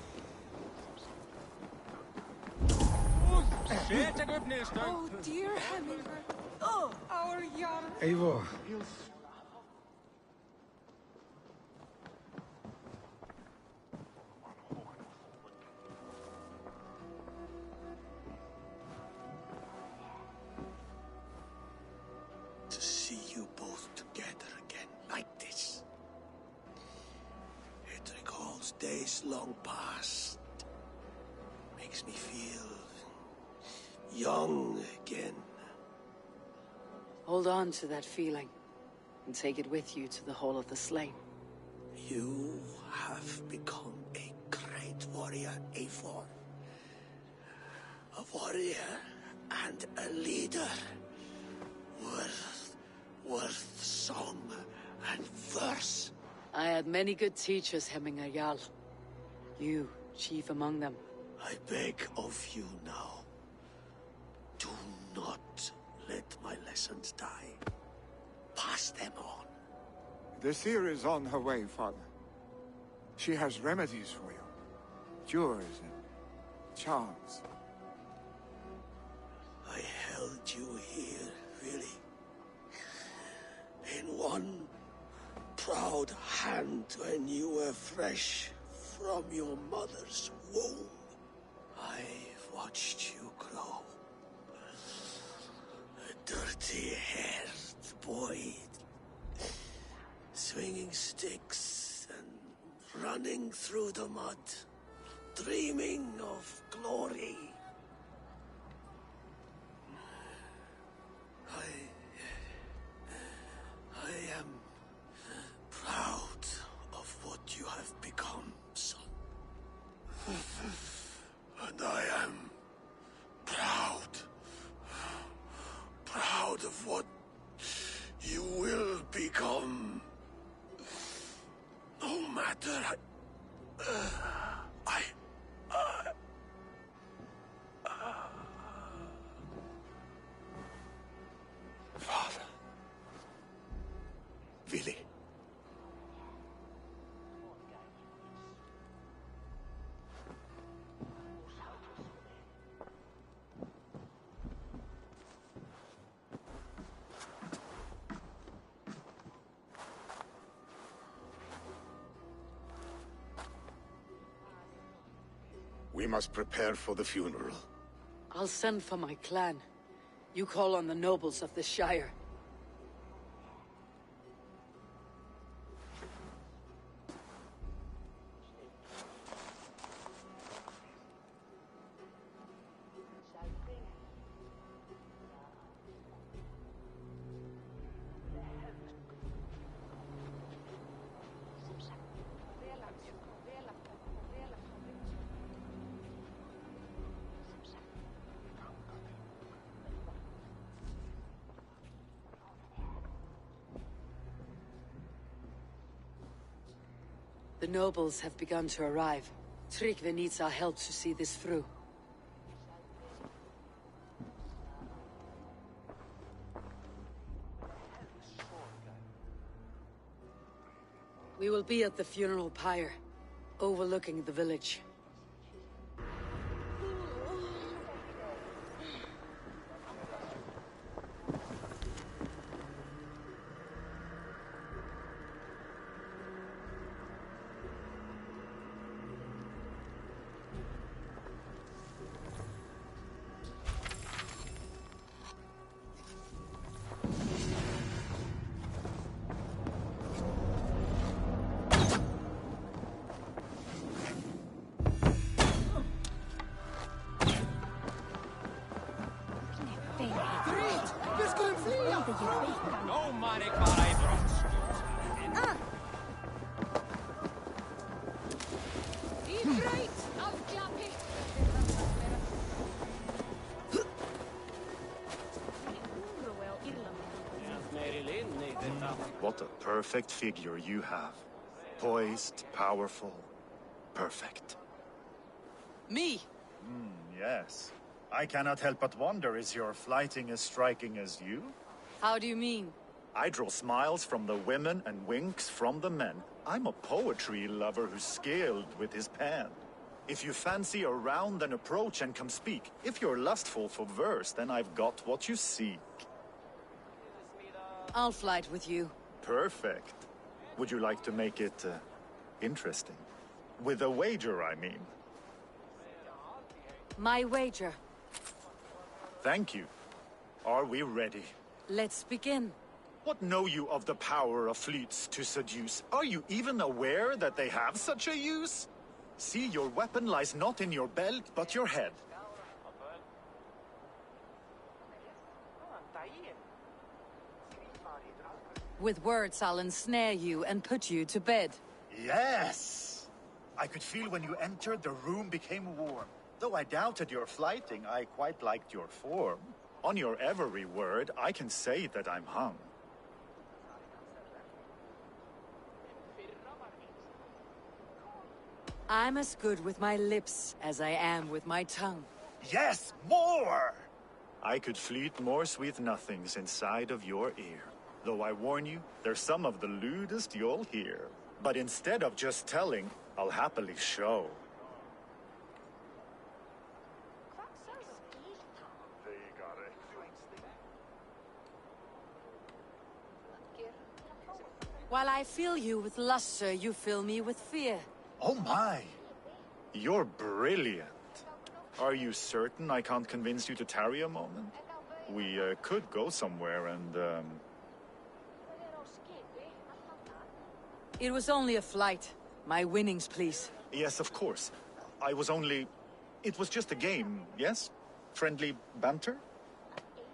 Oh, dear Hemminger. Oh, our Jarl. Eivor. To see you both together again like this. It recalls days long past. Makes me feel young again. Hold on to that feeling, and take it with you to the Hall of the Slain. You have become a great warrior, Eivor. A warrior and a leader. Worth song and verse. I had many good teachers, Hemminger Jarl. You, chief among them. I beg of you now, do not let my lessons die. Pass them on. The seer is on her way, Father. She has remedies for you. Cures and charms. I held you here, really. In one proud hand when you were fresh from your mother's womb. I've watched you grow. A dirty-haired boy, swinging sticks and running through the mud, dreaming of glory. I am proud of what you have become, son. And I am proud of what you will become. No matter Father. Willy. We must prepare for the funeral. I'll send for my clan. You call on the nobles of the Shire. The nobles have begun to arrive. Tryggve needs our help to see this through. We will be at the funeral pyre, overlooking the village. What a perfect figure you have. Poised, powerful, perfect. Me? Yes. I cannot help but wonder, is your flighting as striking as you? How do you mean? I draw smiles from the women and winks from the men. I'm a poetry lover who's skilled with his pen. If you fancy a round, then approach and come speak. If you're lustful for verse, then I've got what you seek. I'll flight with you. Perfect. Would you like to make it interesting? With a wager, I mean. My wager. Thank you. Are we ready? Let's begin. What know you of the power of fleets to seduce? Are you even aware that they have such a use? See, your weapon lies not in your belt, but your head. With words, I'll ensnare you and put you to bed. Yes! I could feel when you entered, the room became warm. Though I doubted your flighting, I quite liked your form. On your every word, I can say that I'm hung. I'm as good with my lips as I am with my tongue. Yes, more! I could fleet more sweet nothings inside of your ear. Though I warn you, they're some of the lewdest you'll hear. But instead of just telling, I'll happily show. While I fill you with luster, you fill me with fear. Oh my! You're brilliant. Are you certain I can't convince you to tarry a moment? We could go somewhere and, It was only a flight. My winnings, please. Yes, of course. I was only... It was just a game, yes? Friendly banter?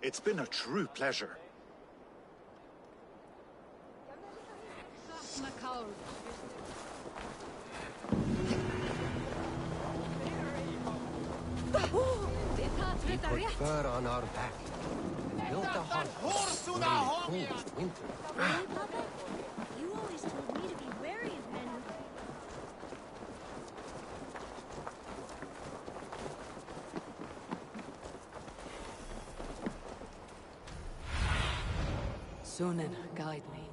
It's been a true pleasure. We put fur on our back and built a hut for the cold winter. Really, Papa? You always told me to be wary of men with... Sunan, guide me.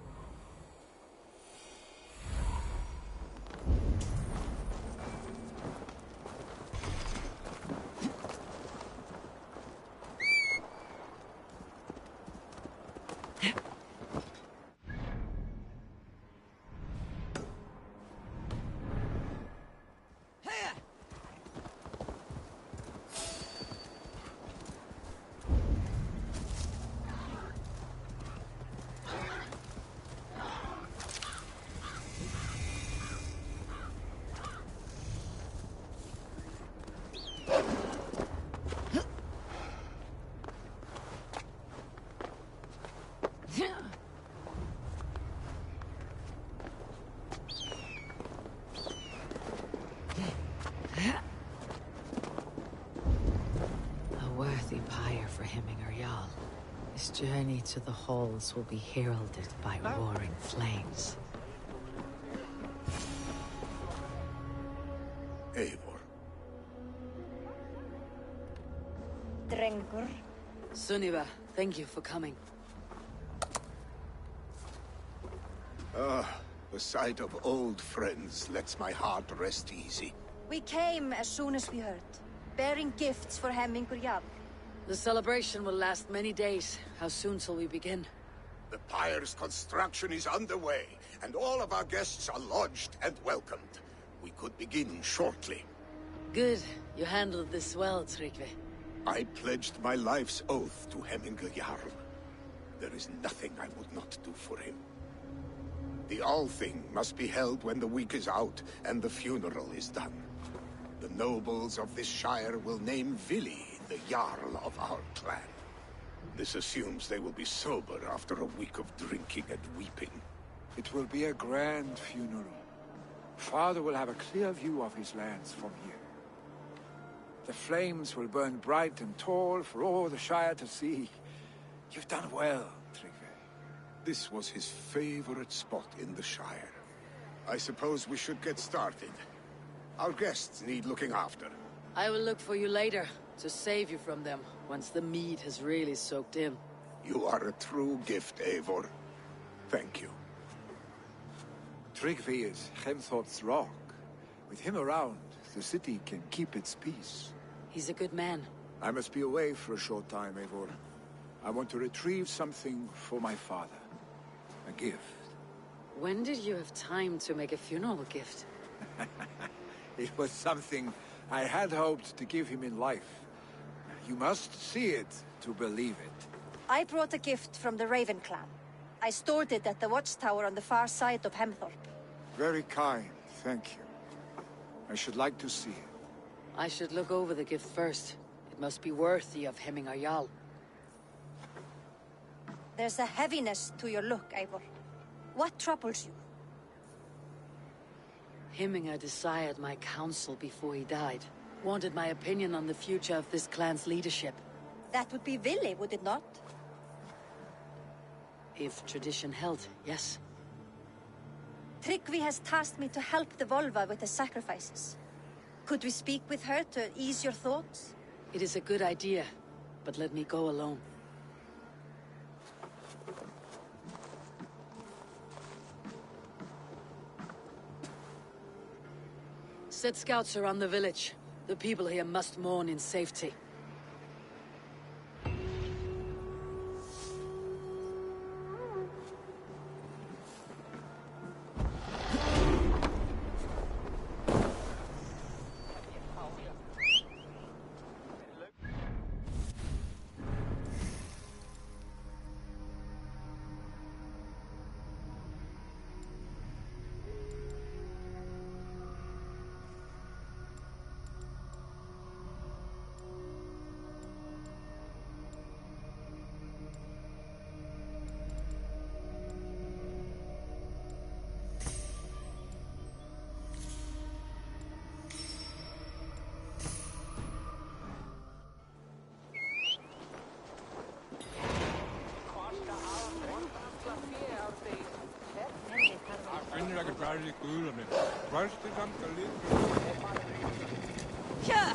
His journey to the halls will be heralded by roaring flames. Eivor. Drengur. Sunniva, thank you for coming. Ah, the sight of old friends lets my heart rest easy. We came as soon as we heard, bearing gifts for Hemmingur Jarl. The celebration will last many days. How soon shall we begin? The pyre's construction is underway, and all of our guests are lodged and welcomed. We could begin shortly. Good. You handled this well, Tryggvi. I pledged my life's oath to Hemmingur Jarl. There is nothing I would not do for him. The Althing must be held when the week is out and the funeral is done. The nobles of this shire will name Vili the Jarl of our clan. This assumes they will be sober after a week of drinking and weeping. It will be a grand funeral. Father will have a clear view of his lands from here. The flames will burn bright and tall for all the Shire to see. You've done well, Tryggvi. This was his favorite spot in the Shire. I suppose we should get started. Our guests need looking after. I will look for you later. To save you from them, once the mead has really soaked in. You are a true gift, Eivor. Thank you. Tryggvi is Hemthorp's rock. With him around, the city can keep its peace. He's a good man. I must be away for a short time, Eivor. I want to retrieve something for my father. A gift. When did you have time to make a funeral gift? It was something I had hoped to give him in life. You must see it to believe it. I brought a gift from the Raven clan. I stored it at the watchtower on the far side of Hemthorp. Very kind, thank you. I should like to see it. I should look over the gift first. It must be worthy of Hemming our Jarl. There's a heaviness to your look, Eivor. What troubles you? Hemminger desired my counsel before he died. Wanted my opinion on the future of this clan's leadership. That would be Vili, would it not? If tradition held, yes. Tryggvi has tasked me to help the Volva with the sacrifices. Could we speak with her to ease your thoughts? It is a good idea, but let me go alone. Set scouts around the village. The people here must mourn in safety. Finder kan bare lidt gøler med. Først det samt der lidt. Ja!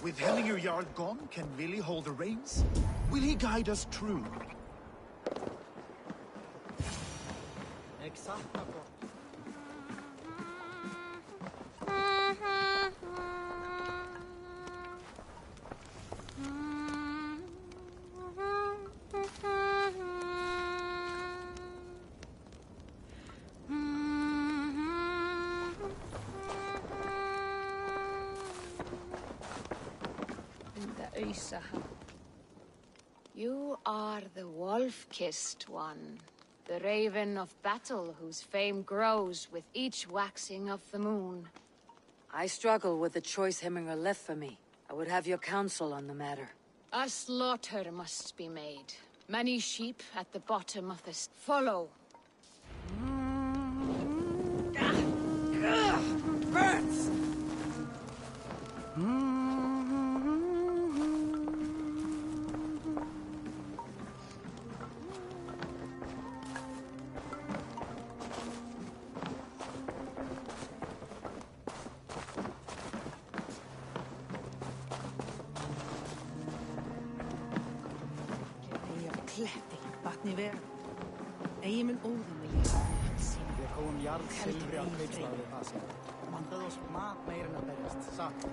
With Hemminger Jarl gone, can Willy hold the reins? Will he guide us true? You are the wolf-kissed one, the raven of battle whose fame grows with each waxing of the moon. I struggle with the choice Hemminger left for me. I would have your counsel on the matter. A slaughter must be made. Many sheep at the bottom of this. Follow. Burns! Vatni ver. Eimin óðum vil ég hafa sín. Við komum jarðsilfri á kaupstað við það sem. Vantaði oss mat meir en að berjast, satt.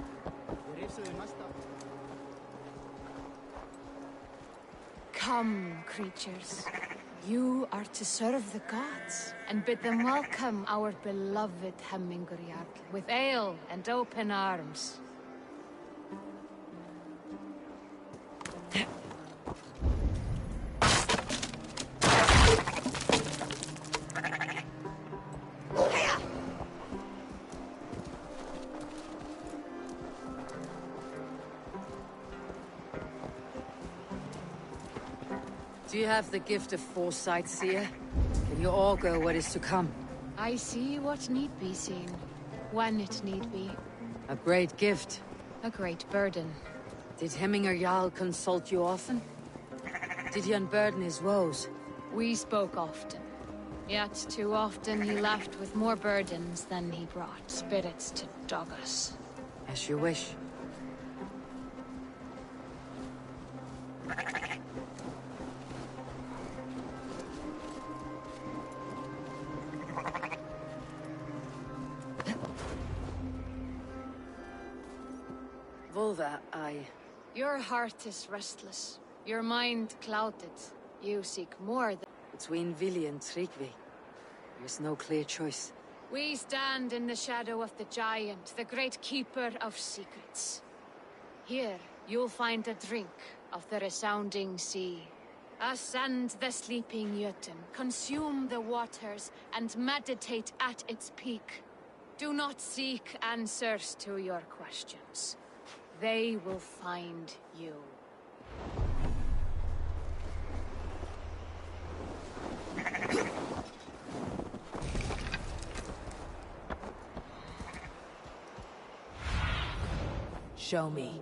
Við rifsuðu næsta. Come, creatures. You are to serve the gods, and bid them welcome our beloved Hemminger Jarl with ale and open arms. Do you have the gift of foresight, seer? Can you augur what is to come? I see what need be seen, when it need be. A great gift. A great burden. Did Hemminger Jarl consult you often? Did he unburden his woes? We spoke often. Yet too often he left with more burdens than he brought. Spirits to dog us. As you wish. Volva, Your heart is restless. Your mind clouded. You seek more than... Between Vili and Tryggvi, there's no clear choice. We stand in the shadow of the giant, the great keeper of secrets. Here, you'll find a drink of the resounding sea. Ascend the sleeping Jötun, consume the waters, and meditate at its peak. Do not seek answers to your questions. They will find you. Show me.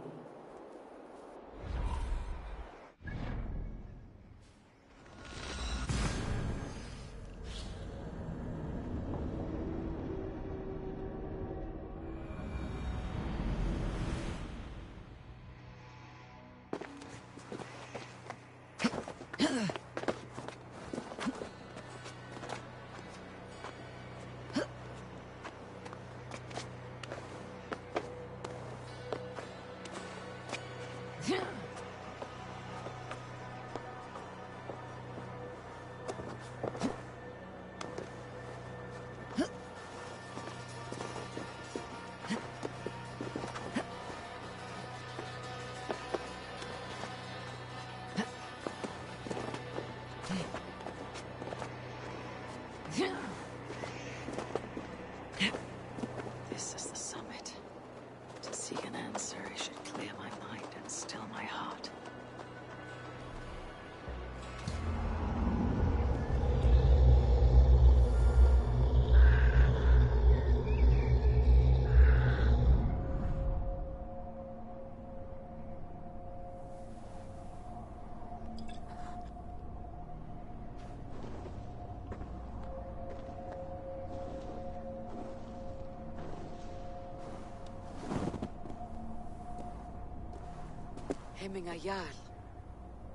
Hemming Jarl.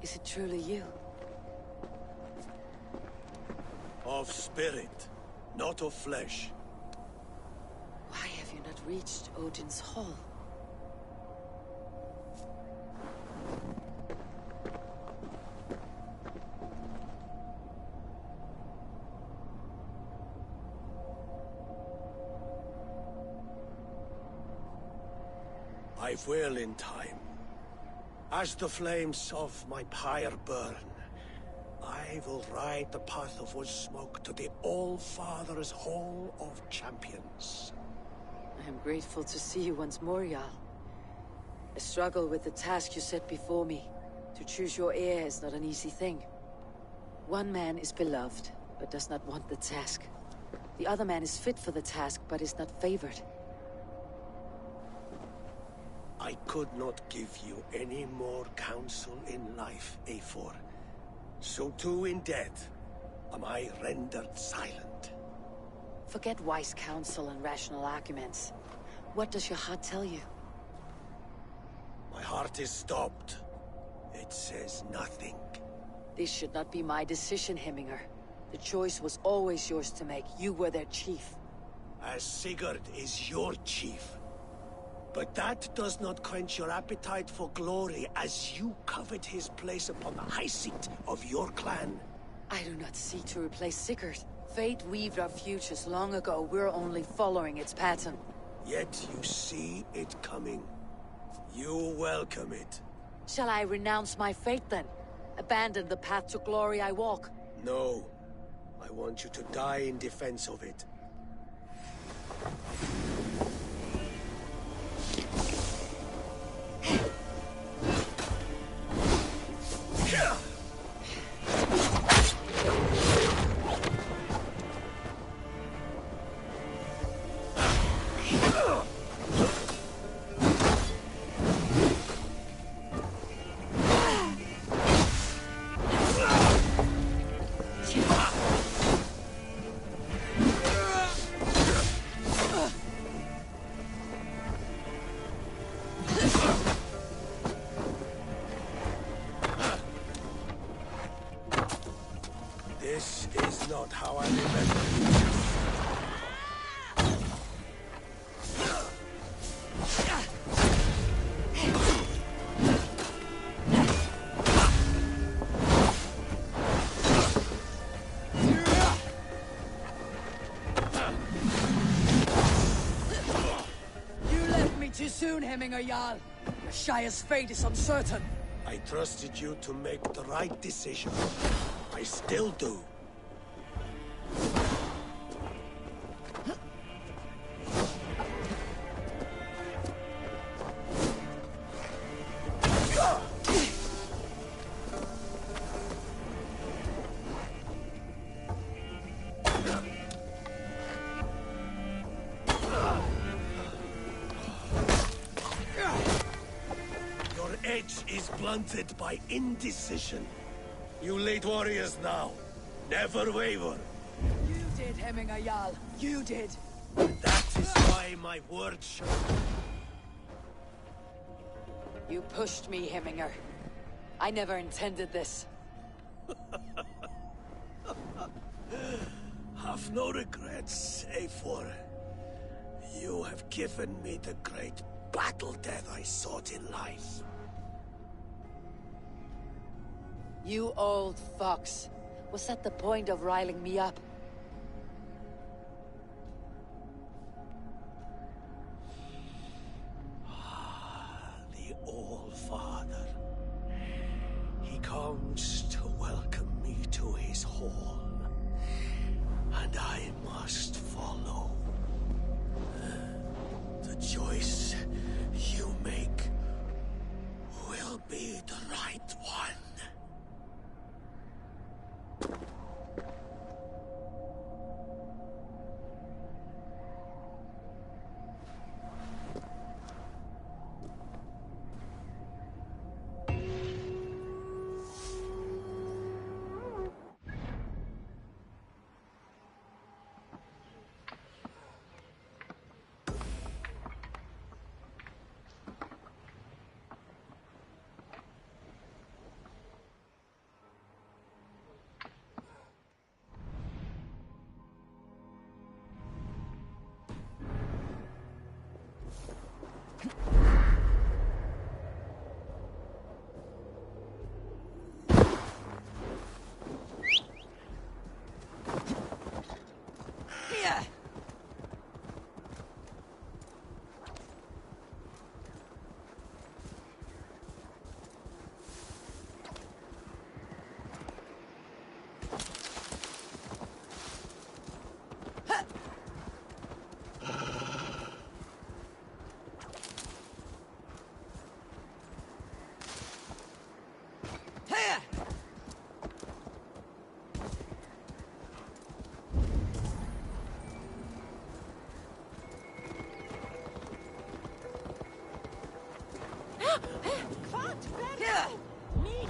Is it truly you? Of spirit, not of flesh. Why have you not reached Odin's Hall? I will in time. As the flames of my pyre burn, I will ride the path of wood smoke to the All-Father's Hall of Champions. I am grateful to see you once more, Jarl. I struggle with the task you set before me. To choose your heir is not an easy thing. One man is beloved, but does not want the task. The other man is fit for the task, but is not favored. I could not give you any more counsel in life, Eivor. So too in death am I rendered silent. Forget wise counsel and rational arguments. What does your heart tell you? My heart is stopped. It says nothing. This should not be my decision, Hemminger. The choice was always yours to make. You were their chief. As Sigurd is your chief. But that does not quench your appetite for glory as you covet his place upon the high seat of your clan. I do not seek to replace Sigurd. Fate weaved our futures long ago. We're only following its pattern. Yet you see it coming. You welcome it. Shall I renounce my fate then? Abandon the path to glory I walk? No. I want you to die in defense of it. This is not how I remember it. You left me too soon, Hemminger Jarl. Your Shire's fate is uncertain. I trusted you to make the right decision. I still do. Your edge is blunted by indecision. You late warriors now. Never waver. You did, Hemminger Jarl. You did. That is why my word shall... You pushed me, Hemminger. I never intended this. Have no regrets, Eivor. You have given me the great battle death I sought in life. You old fox. Was that the point of riling me up? The All-Father. He comes to welcome me to his hall. And I must follow. The choice you make will be the right one.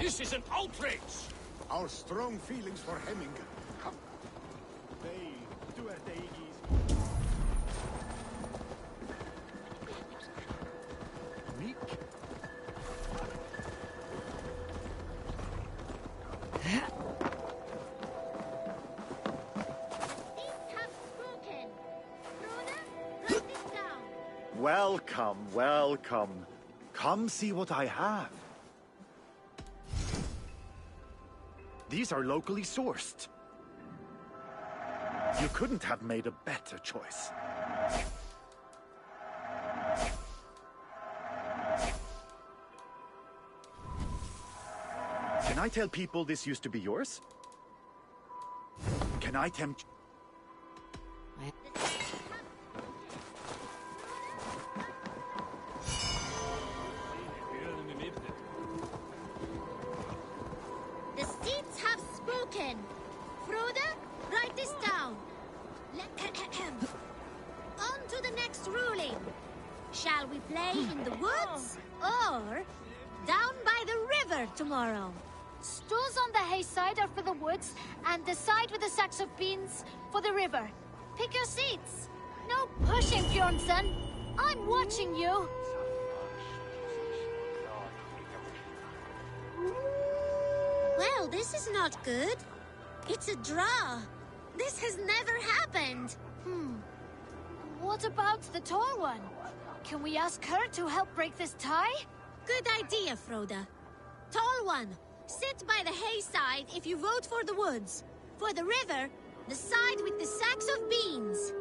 This is an outrage! Our strong feelings for Hemming. Come. Welcome, welcome. Come see what I have. These are locally sourced. You couldn't have made a better choice. Can I tell people this used to be yours? Can I tempt... The seats have spoken. Froda, write this down. On to the next ruling. Shall we play in the woods or down by the river tomorrow? Stools on the hay side are for the woods, and the side with the sacks of beans for the river. Pick your seats. No pushing, Bjornsson. I'm watching you. Well, this is not good. It's a draw. This has never happened. What about the tall one? Can we ask her to help break this tie? Good idea, Froda. Tall one, sit by the hay side if you vote for the woods. For the river, the side with the sacks of beans.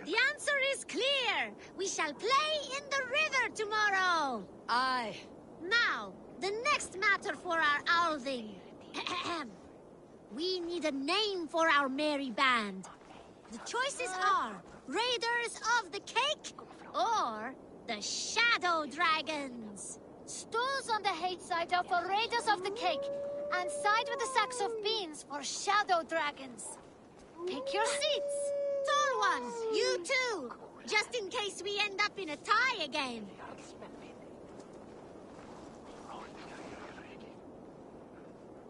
The answer is clear. We shall play in the river tomorrow. Aye. Now, the next matter for our Alving. We need a name for our merry band. The choices are Raiders of the Cake or the Shadow Dragons. Stools on the hay side are for Raiders of the Cake, and side with the sacks of beans for Shadow Dragons. Pick your seats. Tall one, you too. Just in case we end up in a tie again.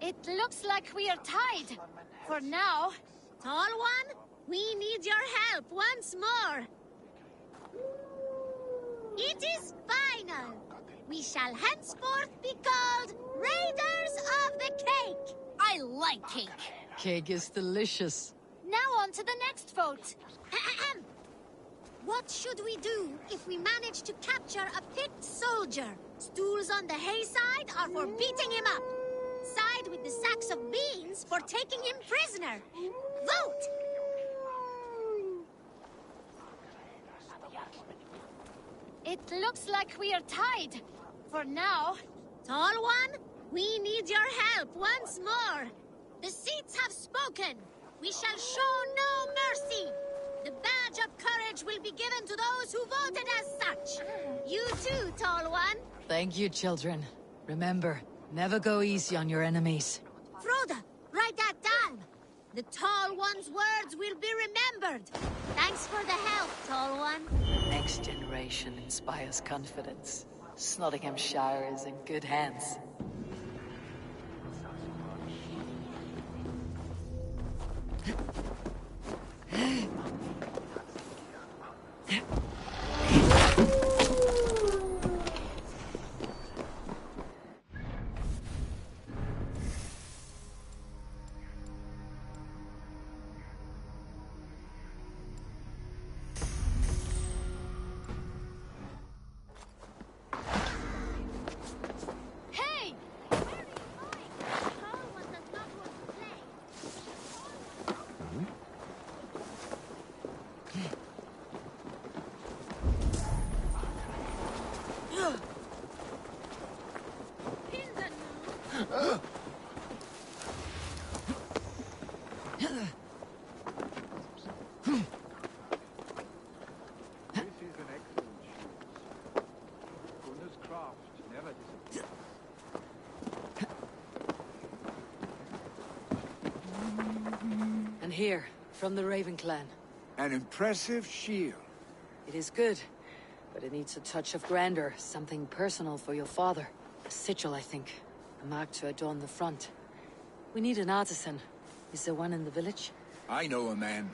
It looks like we are tied. For now. Tall one, we need your help once more. It is final. We shall henceforth be called Raiders of the Cake. I like cake. Cake is delicious. Now on to the next vote. What should we do if we manage to capture a picked soldier? Stools on the hay side are for beating him up. Side with the sacks of beans for taking him prisoner. Vote! It looks like we are tied. For now. Tall one, we need your help once more. The seats have spoken. We shall show no mercy. The badge of courage will be given to those who voted as such. You too, Tall one. Thank you, children. Remember, never go easy on your enemies. Froda, write that down. The Tall One's words will be remembered. Thanks for the help, Tall One. The next generation inspires confidence. Nottinghamshire is in good hands. And here, From the Raven clan. An impressive shield. It is good, but it needs a touch of grandeur, something personal for your father. A sigil, I think. A mark to adorn the front. We need an artisan. Is there one in the village? I know a man.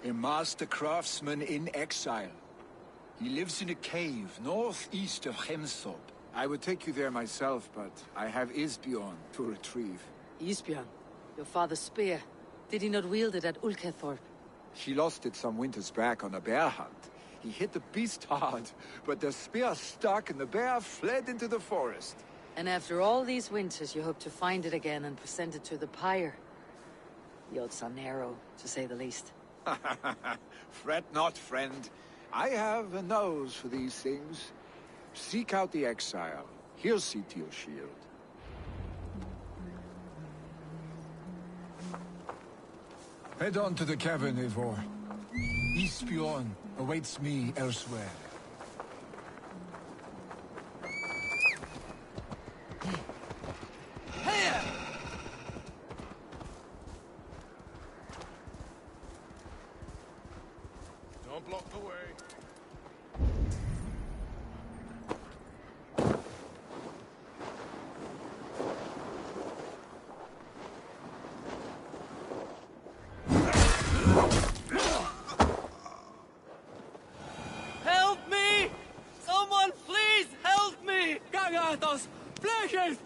A master craftsman in exile. He lives in a cave northeast of Hemthorpe. I would take you there myself, but I have Isbjorn to retrieve. Isbjorn? Your father's spear. Did he not wield it at Ulkethorpe? She lost it some winters back on a bear hunt. He hit the beast hard, but the spear stuck and the bear fled into the forest. And after all these winters, you hope to find it again and present it to the pyre. The odds are narrow, to say the least. Fret not, friend. I have a nose for these things. Seek out the exile. He'll see to your shield. Head on to the cavern, Eivor. Isbjorn awaits me elsewhere. Don't block the way. Help me! Someone please help me! Gagatos! Flächen!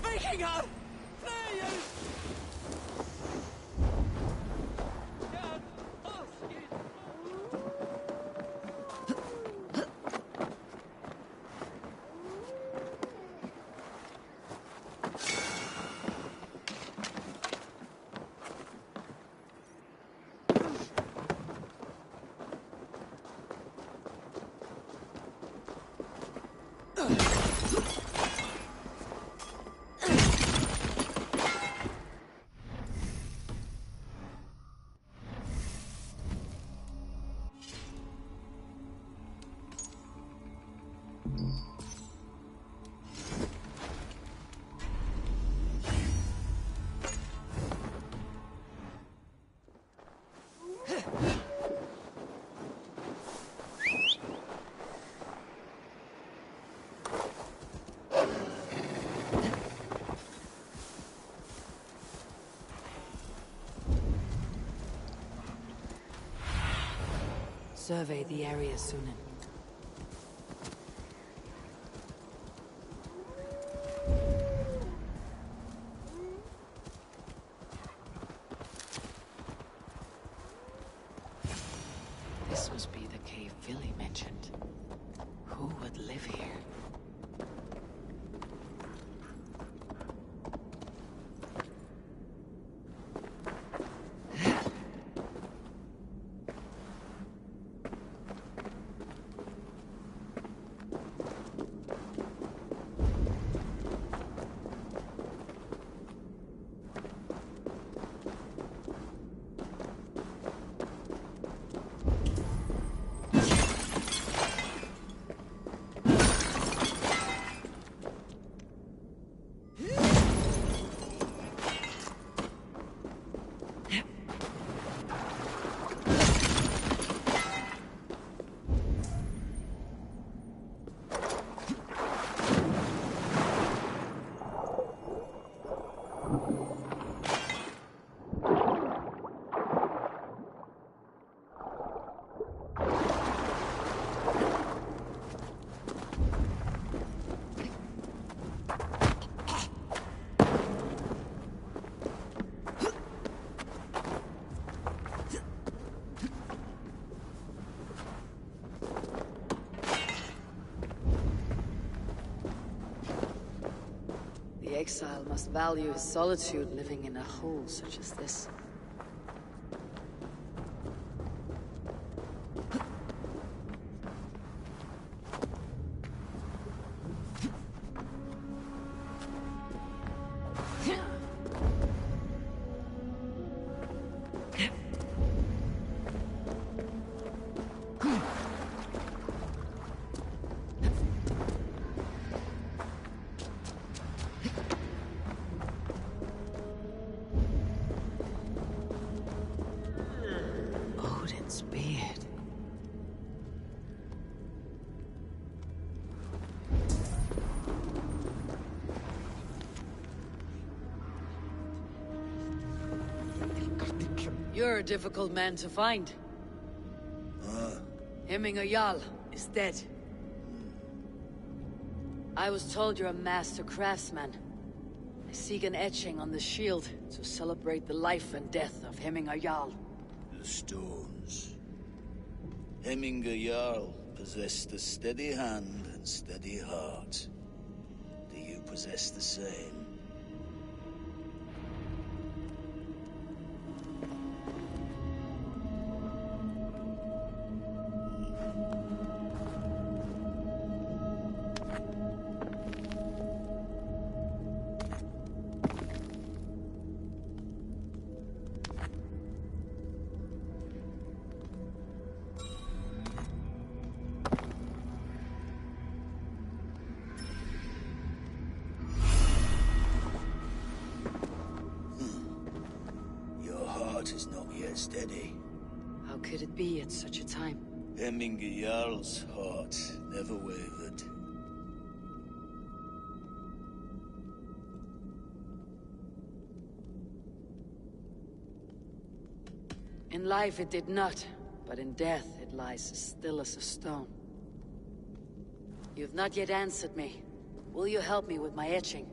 Vikingar! Flächen! Survey the area, Sunan. This must be the cave Billy mentioned. Who would live here? The exile must value his solitude living in a hole such as this. beard. You're a difficult man to find. Hemminger Jarl is dead. I was told you're a master craftsman. I seek an etching on the shield to celebrate the life and death of Hemminger Jarl. The stones. Hemminger Jarl possessed a steady hand and steady heart. Do you possess the same? Is not yet steady. How could it be at such a time? Hemminger Jarl's heart never wavered. In life it did not, but in death it lies as still as a stone. You've not yet answered me. Will you help me with my etching?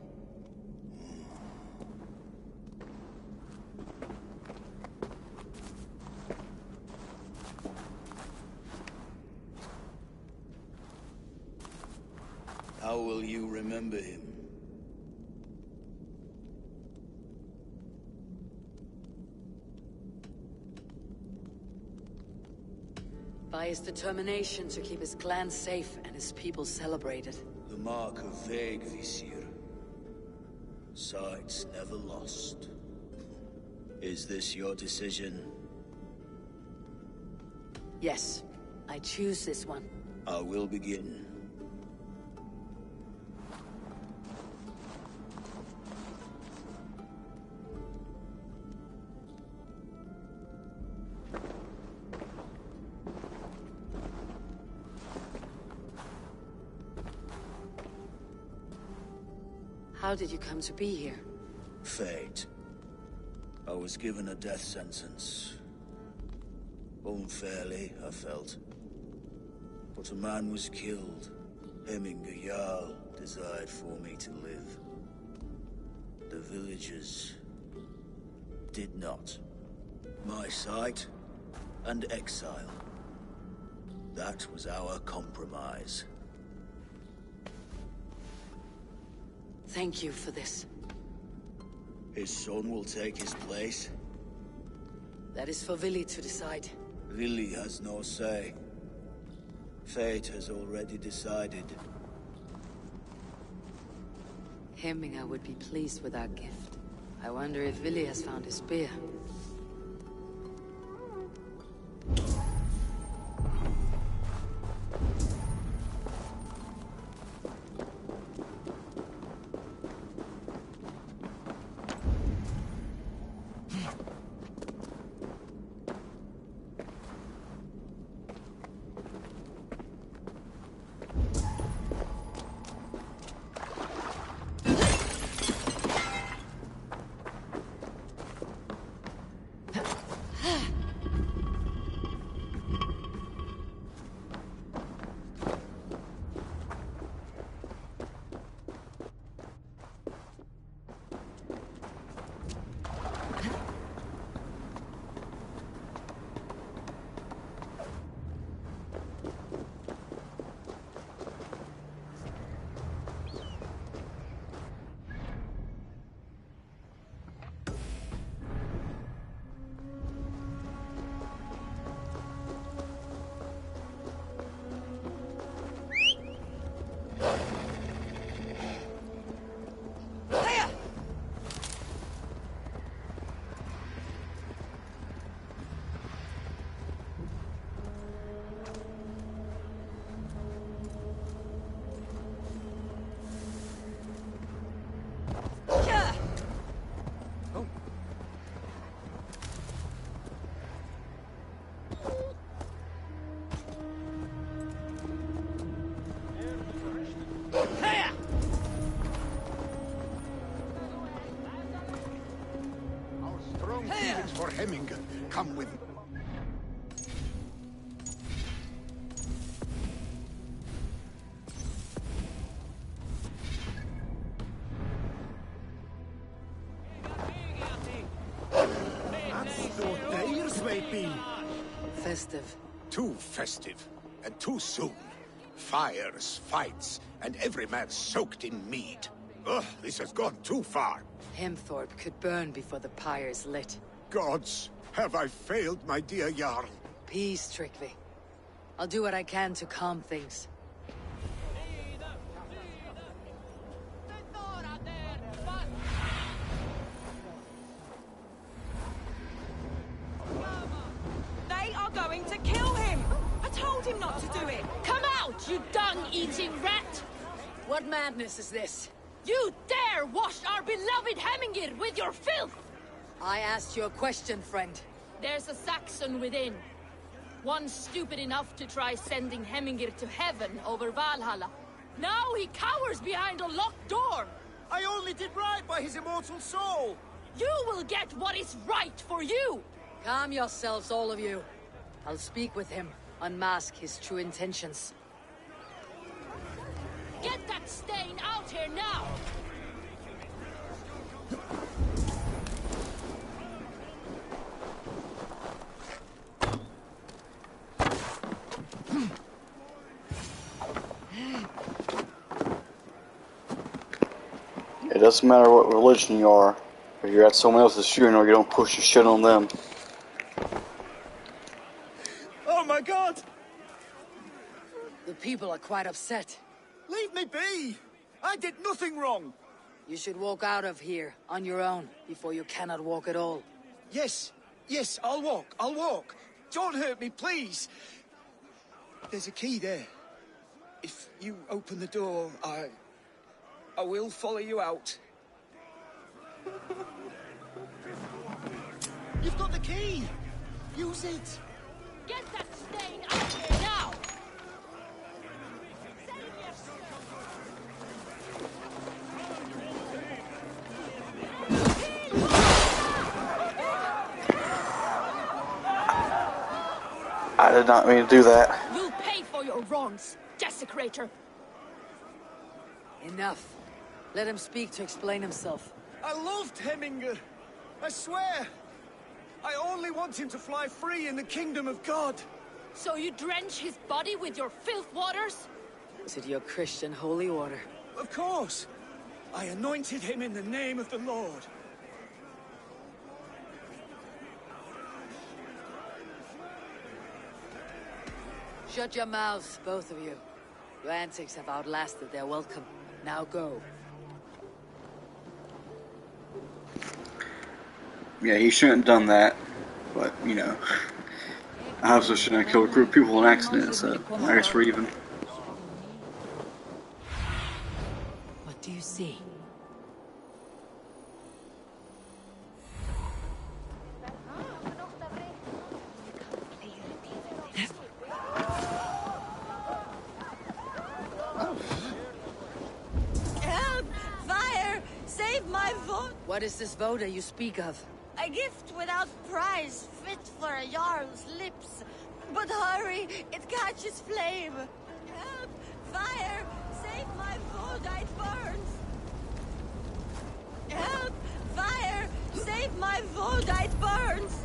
How will you remember him? By his determination to keep his clan safe and his people celebrated. The mark of Vegvisir. Sights never lost. Is this your decision? Yes, I choose this one. I will begin. How did you come to be here? Fate. I was given a death sentence. Unfairly, I felt. But a man was killed. Hemminger Jarl desired for me to live. The villagers did not. My sight and exile. That was our compromise. Thank you for this. His son will take his place. That is for Vili to decide. Vili has no say. Fate has already decided. Hemminger would be pleased with our gift. I wonder if Vili has found his spear. Hemminger. Come with me. Festive. Too festive, and too soon. Fires, fights, and every man soaked in mead. Ugh, this has gone too far. Hemthorpe could burn before the pyre's lit. Gods, have I failed my dear Jarl? Peace, Trickley. I'll do what I can to calm things. They are going to kill him! I told him not to do it! Come out, you dung-eating rat! What madness is this? You dare wash our beloved Hemingr with your filth! I asked you a question, friend. There's a Saxon within. One stupid enough to try sending Hemingr to heaven over Valhalla. Now he cowers behind a locked door! I only did right by his immortal soul! You will get what is right for you! Calm yourselves, all of you. I'll speak with him, unmask his true intentions. Get that stain out here now! It doesn't matter what religion you are. If you're at someone else's funeral, you don't push your shit on them. Oh my god! The people are quite upset. Leave me be! I did nothing wrong! You should walk out of here, on your own, before you cannot walk at all. Yes, I'll walk. Don't hurt me, please! There's a key there. If you open the door, I will follow you out. You've got the key! Use it! Get that stain out here now! I did not mean to do that. You'll pay for your wrongs, desecrator! Enough. Let him speak to explain himself. I loved Hemminger. I swear. I only want him to fly free in the kingdom of God. So you drench his body with your filth waters? Is it your Christian holy water? Of course. I anointed him in the name of the Lord. Shut your mouths, both of you. Your antics have outlasted their welcome. Now go. Yeah, he shouldn't have done that. But, you know, I also shouldn't have killed a group of people in an accident, so I guess we're even. What do you see? Help! Fire! Save my vote! What is this voda you speak of? A gift without price, fit for a Jarl's lips. But hurry, it catches flame. Help! Fire! Save my voda, it burns! Help! Fire! Save my voda, it burns!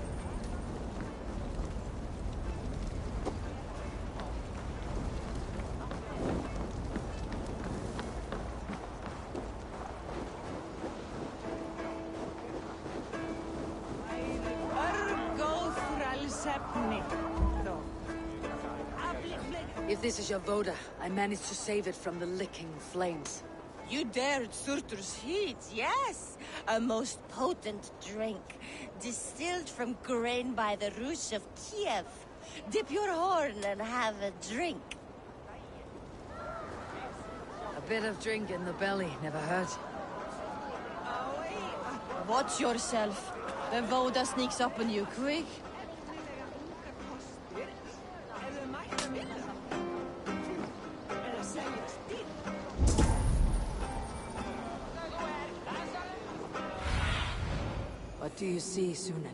If this is your voda, I managed to save it from the licking flames. You dared Surtur's heat, yes! A most potent drink, distilled from grain by the Rus of Kiev. Dip your horn and have a drink. A bit of drink in the belly never hurt. Watch yourself. The voda sneaks up on you quick. What do you see, Sunan?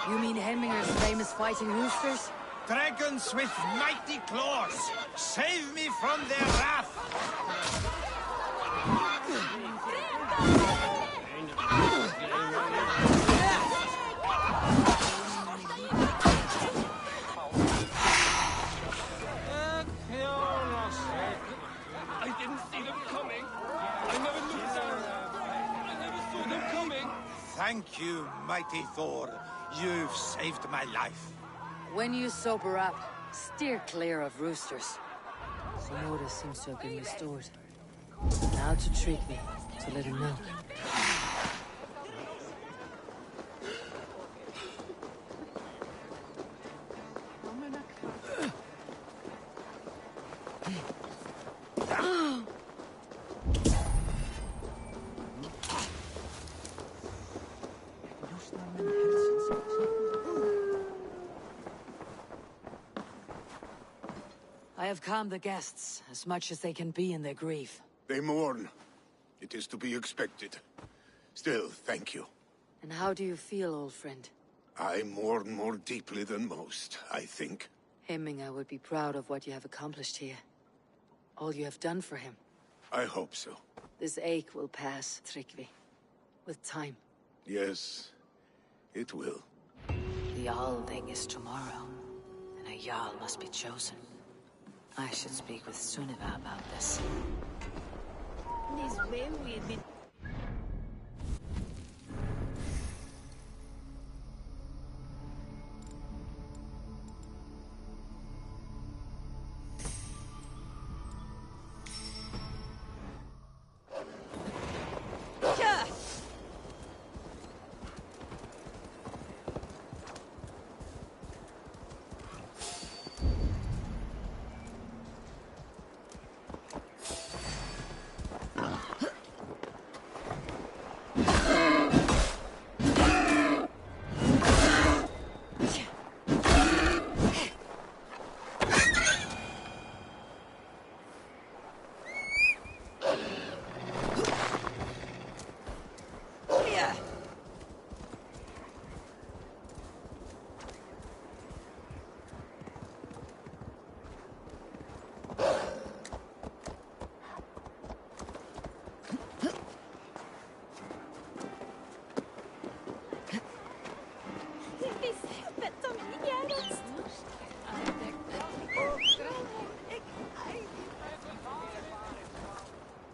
You mean Hemminger's famous fighting roosters? Dragons with mighty claws! Save me from their wrath! I didn't see them coming. I never looked down. I never saw them coming. Thank you, mighty Thor. You've saved my life. When you sober up, steer clear of roosters. Some order seems to have been restored. Now to Tryggvi, to let him know. I have calmed the guests as much as they can be in their grief. They mourn. It is to be expected. Still, thank you. And how do you feel, old friend? I mourn more deeply than most, I think. Hemminger would be proud of what you have accomplished here. All you have done for him. I hope so. This ache will pass, Tryggvi. With time. Yes, it will. The Althing is tomorrow, and a Jarl must be chosen. I should speak with Sunniva about this.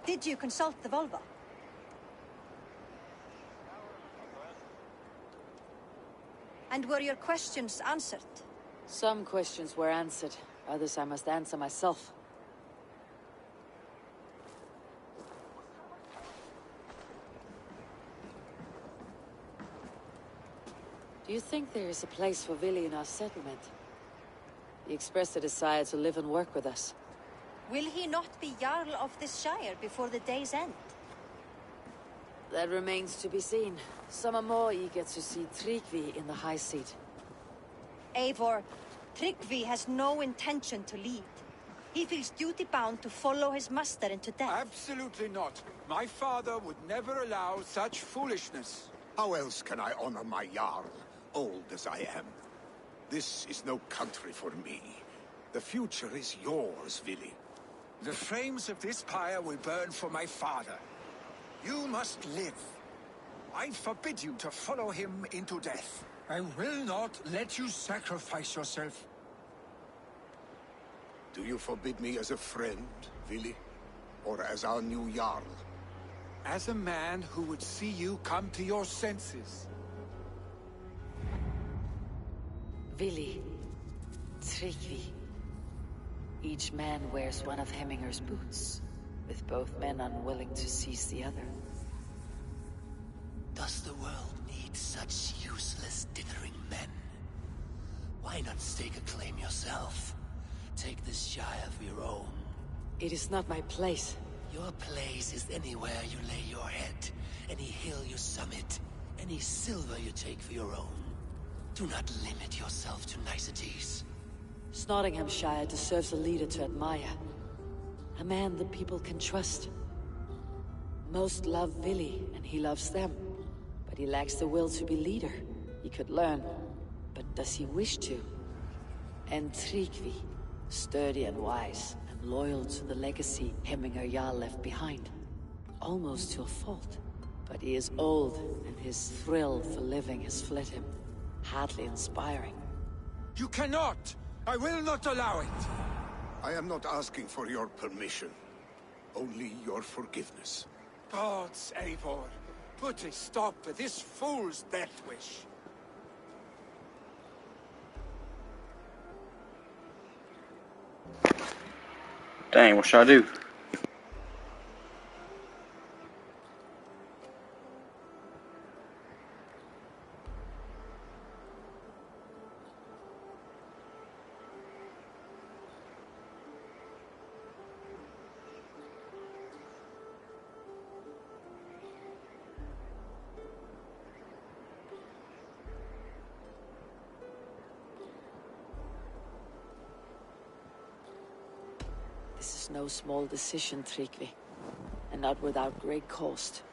Did you consult the Volva? And were your questions answered? Some questions were answered. Others I must answer myself. Do you think there is a place for Vili in our settlement? He expressed a desire to live and work with us. Will he not be Jarl of this Shire before the day's end? That remains to be seen. Some are more eager to see Tryggvi in the high seat. Eivor, Tryggvi has no intention to lead. He feels duty-bound to follow his master into death. Absolutely not. My father would never allow such foolishness. How else can I honor my Jarl, old as I am? This is no country for me. The future is yours, Vili. The flames of this pyre will burn for my father. You must live. I forbid you to follow him into death. I will not let you sacrifice yourself. Do you forbid me as a friend, Vili? Or as our new Jarl? As a man who would see you come to your senses. Vili, Tryggvi. Each man wears one of Hemminger's boots, with both men unwilling to seize the other. Does the world need such useless, dithering men? Why not stake a claim yourself? Take this Shire for your own. It is not my place. Your place is anywhere you lay your head, any hill you summit, any silver you take for your own. Do not limit yourself to niceties. Nottinghamshire deserves a leader to admire. A man the people can trust. Most love Vili, and he loves them. But he lacks the will to be leader. He could learn, but does he wish to? And Tryggvi, sturdy and wise, and loyal to the legacy Hemminger Jarl left behind. Almost to a fault. But he is old, and his thrill for living has fled him. Hardly inspiring. You cannot! I will not allow it! I am not asking for your permission. Only your forgiveness. Gods, Eivor, put a stop to this fool's death wish. Dang, what should I do? This is no small decision, Tryggvi, and not without great cost.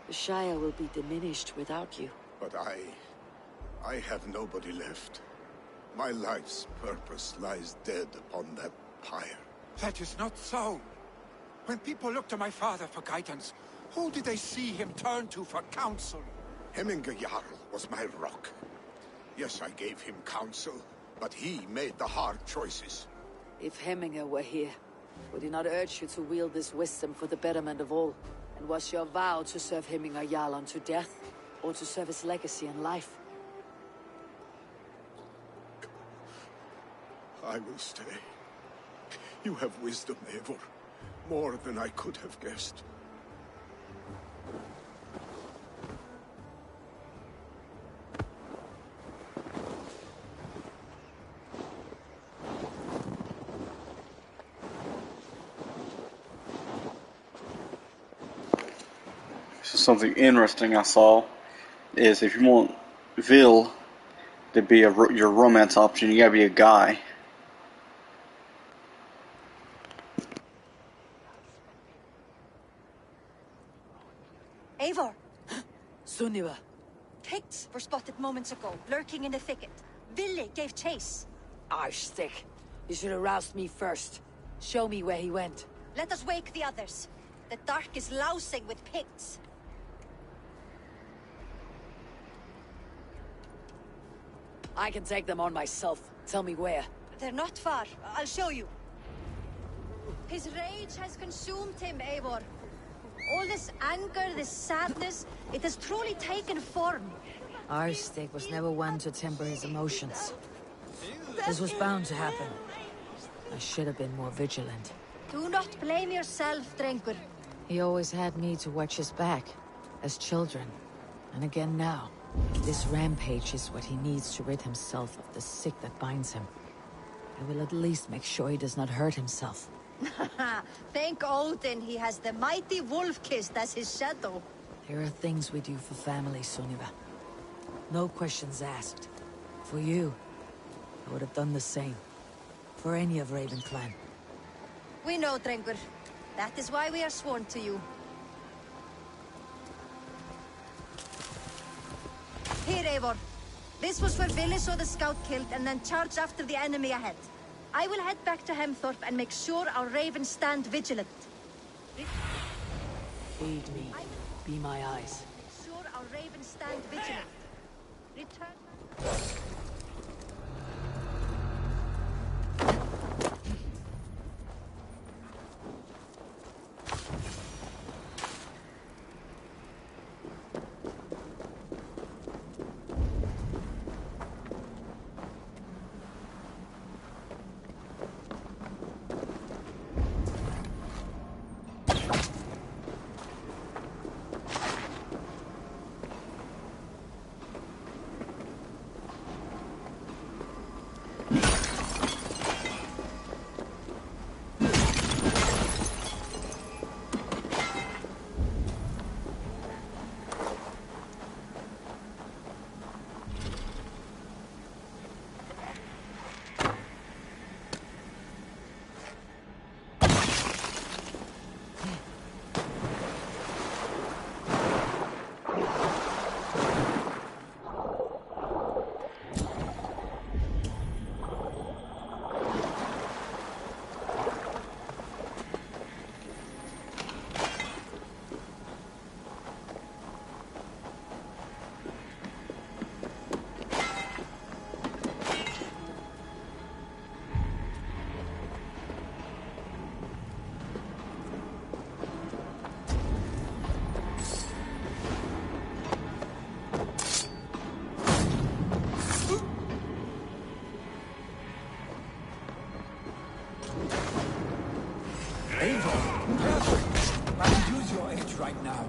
The Shire will be diminished without you. But I have nobody left. My life's purpose lies dead upon that pyre. That is not so. When people look to my father for guidance, who did they see him turn to for counsel? Hemminger Jarl was my rock. Yes, I gave him counsel, but he made the hard choices. If Hemminger were here, would he not urge you to wield this wisdom for the betterment of all? And was your vow to serve Hemminger Jarl unto death, or to serve his legacy in life? I will stay. You have wisdom, Eivor. More than I could have guessed. So something interesting I saw is if you want Vil to be your romance option, you gotta be a guy. Eivor! Sunniva! Picts were spotted moments ago, lurking in the thicket. Vili gave chase. Arstick! You should have roused me first. Show me where he went. Let us wake the others. The dark is lousing with Picts. I can take them on myself. Tell me where. They're not far. I'll show you. His rage has consumed him, Eivor. All this anger, this sadness, it has truly taken form. Arstick was never one to temper his emotions. This was bound to happen. I should have been more vigilant. Do not blame yourself, Drengur. He always had me to watch his back, as children. And again now. This rampage is what he needs to rid himself of the sick that binds him. I will at least make sure he does not hurt himself. Thank Odin he has the mighty Wolf-Kissed as his shadow. There are things we do for family, Sunniva. No questions asked. For you, I would have done the same. For any of Raven clan. We know, Drengur. That is why we are sworn to you. Here, Eivor. This was where Vili saw the scout killed and then charged after the enemy ahead. I will head back to Hemthorpe and make sure our ravens stand vigilant. Aid me. Be my eyes. Make sure our ravens stand vigilant. Return. Eivor, I can use your aid right now.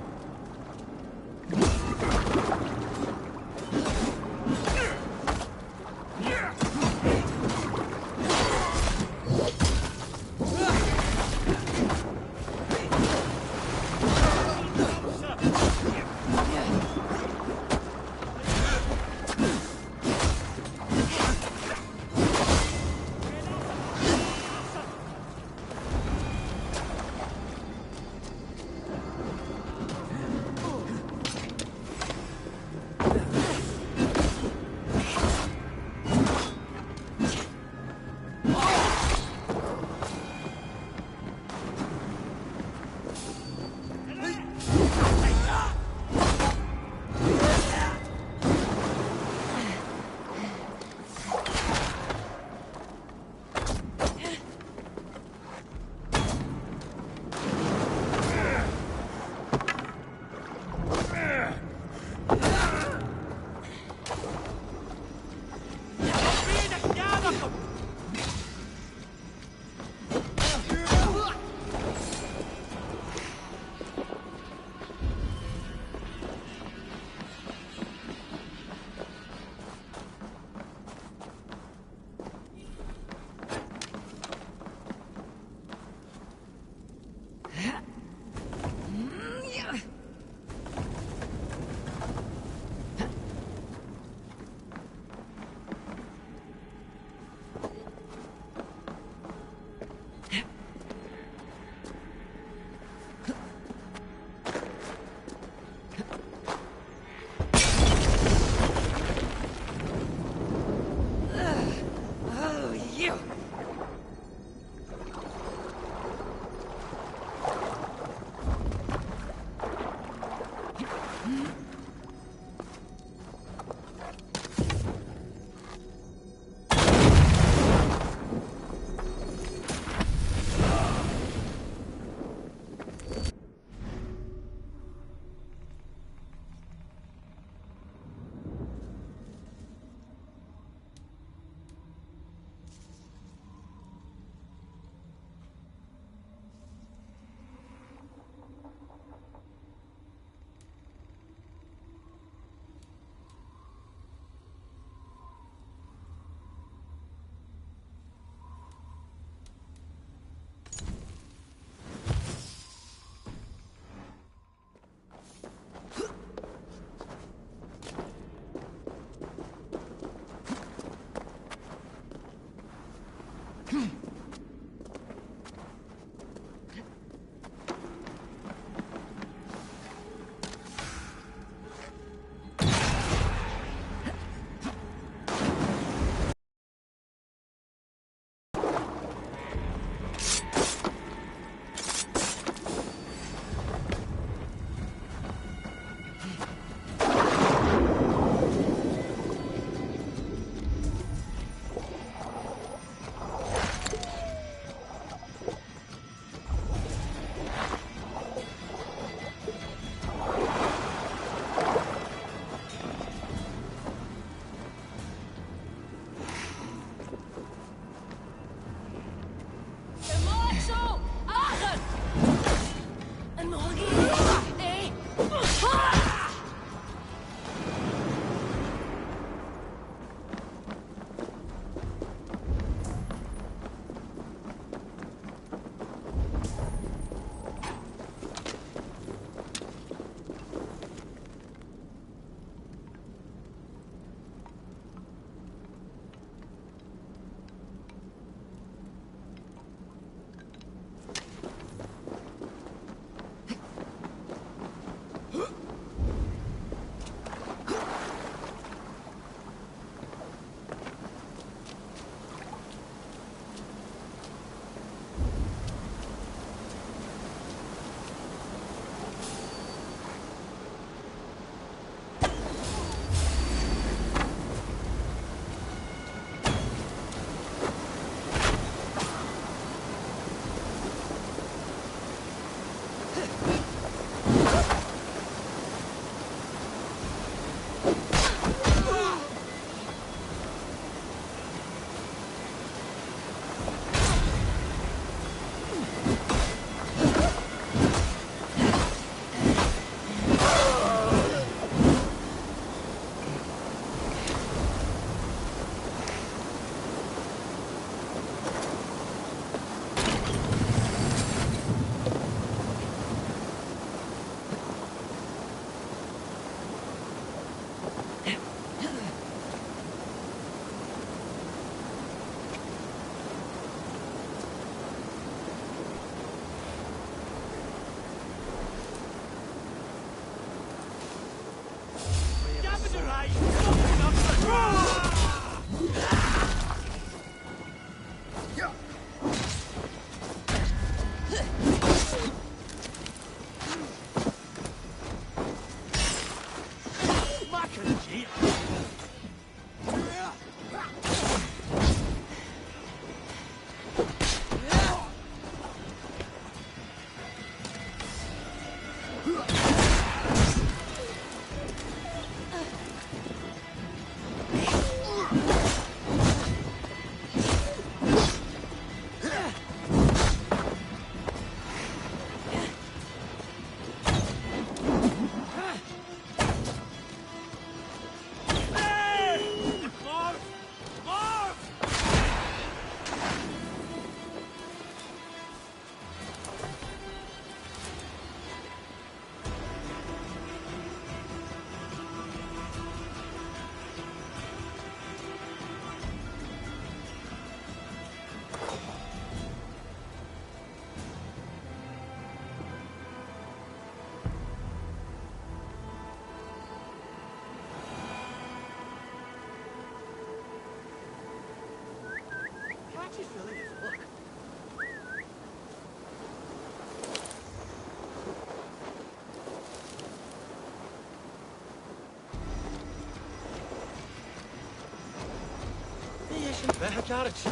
Vähän kärksi.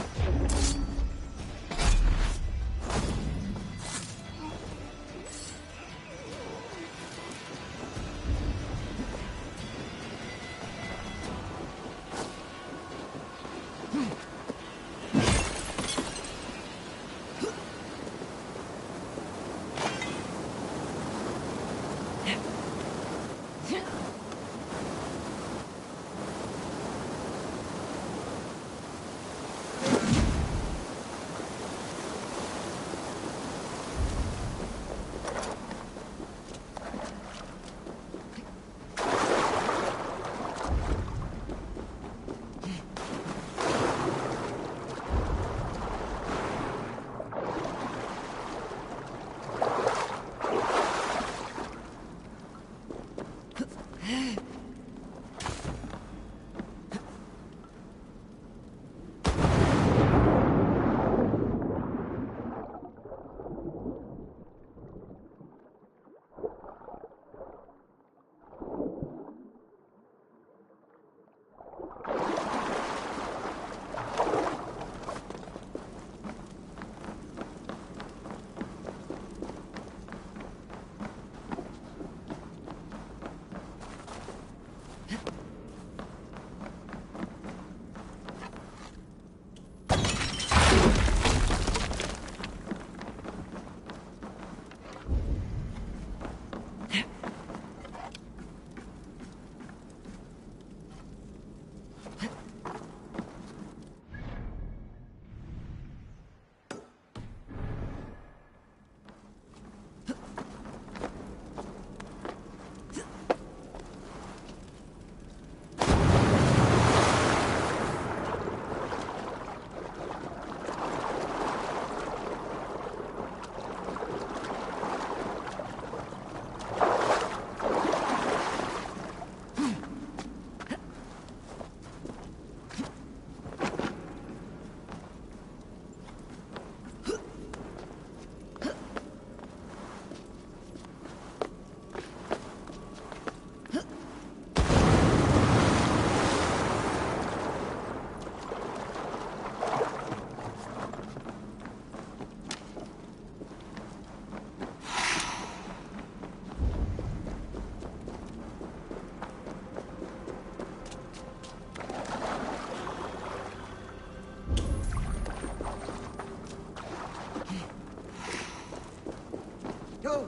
Go!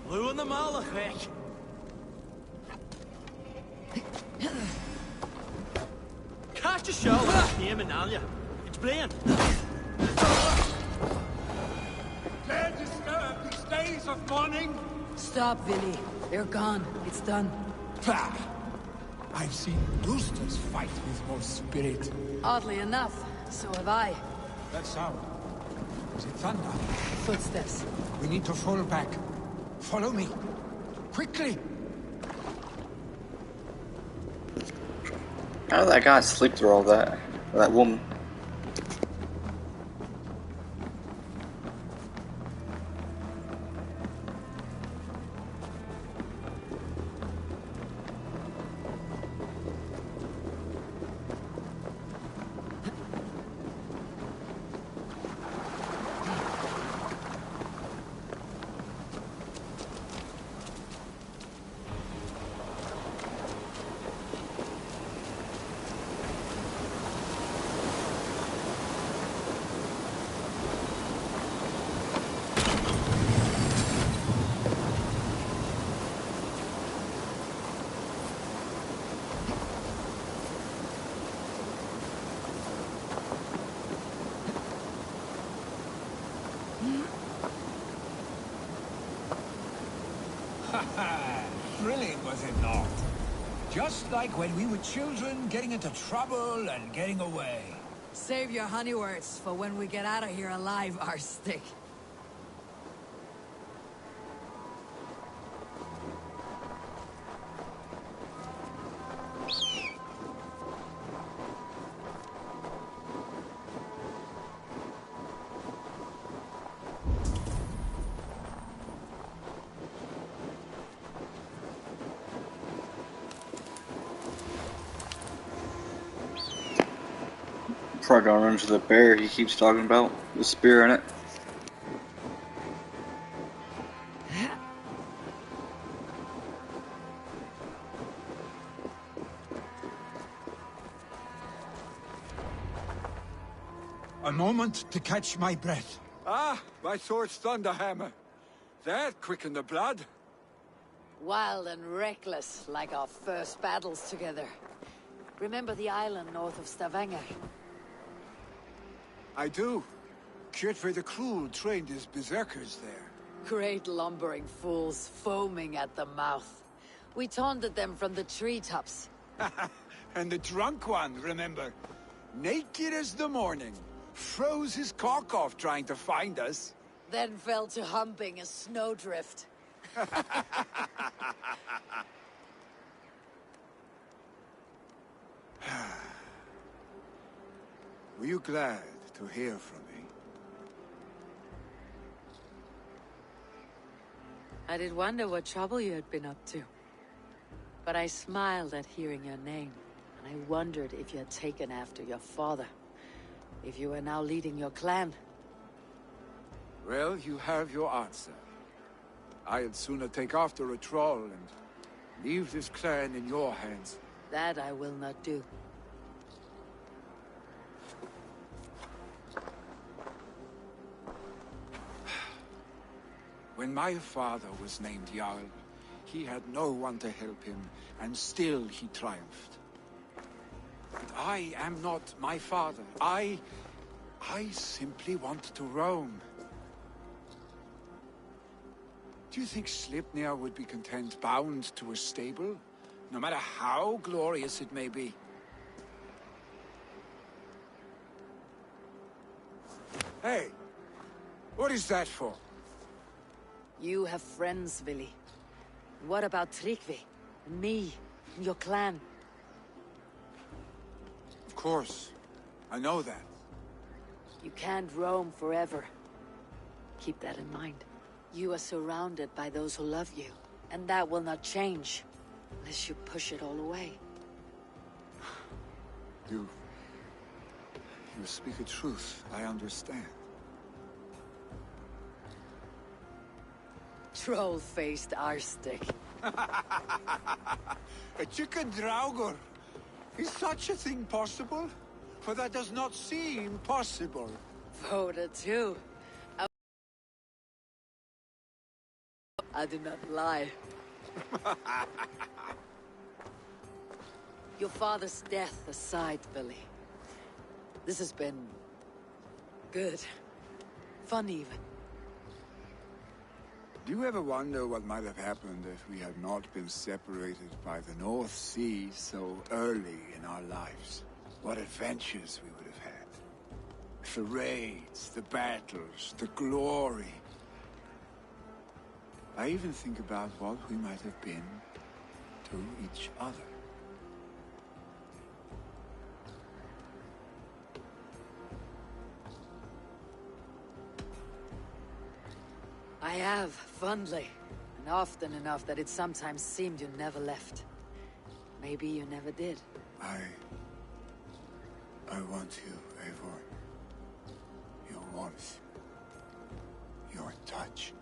Blue in the Malachek. Cast a shell name and Alia. It's Blaine. Dare disturb these days of mourning? Stop, Villy. They're gone. It's done. Pah! I've seen boosters fight with more spirit. Oddly enough, so have I. That sound. Is it thunder? Footsteps. We need to fall back. Follow me. Quickly! How did that guy sleep through all that? Or that woman? Thrilling, was it not? Just like when we were children, getting into trouble and getting away. Save your honey words for when we get out of here alive, Arstick. Probably gonna run into the bear he keeps talking about, with spear in it. A moment to catch my breath. Ah, my sword's thunderhammer. That quickened the blood. Wild and reckless, like our first battles together. Remember the island north of Stavanger? I do. Kjotve the Cruel trained his berserkers there. Great lumbering fools, foaming at the mouth. We taunted them from the treetops. And the drunk one, remember? Naked as the morning. Froze his cock off trying to find us. Then fell to humping a snowdrift. Were you glad to hear from me? I did wonder what trouble you had been up to. But I smiled at hearing your name, and I wondered if you had taken after your father. If you were now leading your clan. Well, you have your answer. I'd sooner take after a troll and leave this clan in your hands. That I will not do. When my father was named Jarl, he had no one to help him, and still he triumphed. But I am not my father. I simply want to roam. Do you think Sleipnir would be content bound to a stable, no matter how glorious it may be? Hey, what is that for? You have friends, Villy. What about Tryggvi? And me? And your clan? Of course. I know that. You can't roam forever. Keep that in mind. You are surrounded by those who love you. And that will not change. Unless you push it all away. You speak a truth. I understand. Troll-faced Arstick. A chicken Draugr. Is such a thing possible? For that does not seem possible. Voted too. I do not lie. Your father's death aside, Billy. This has been... good. Fun, even. Do you ever wonder what might have happened if we had not been separated by the North Sea so early in our lives? What adventures we would have had. The raids, the battles, the glory. I even think about what we might have been to each other. I have, fondly. And often enough that it sometimes seemed you never left. Maybe you never did. I want you, Eivor. Your warmth. Your touch.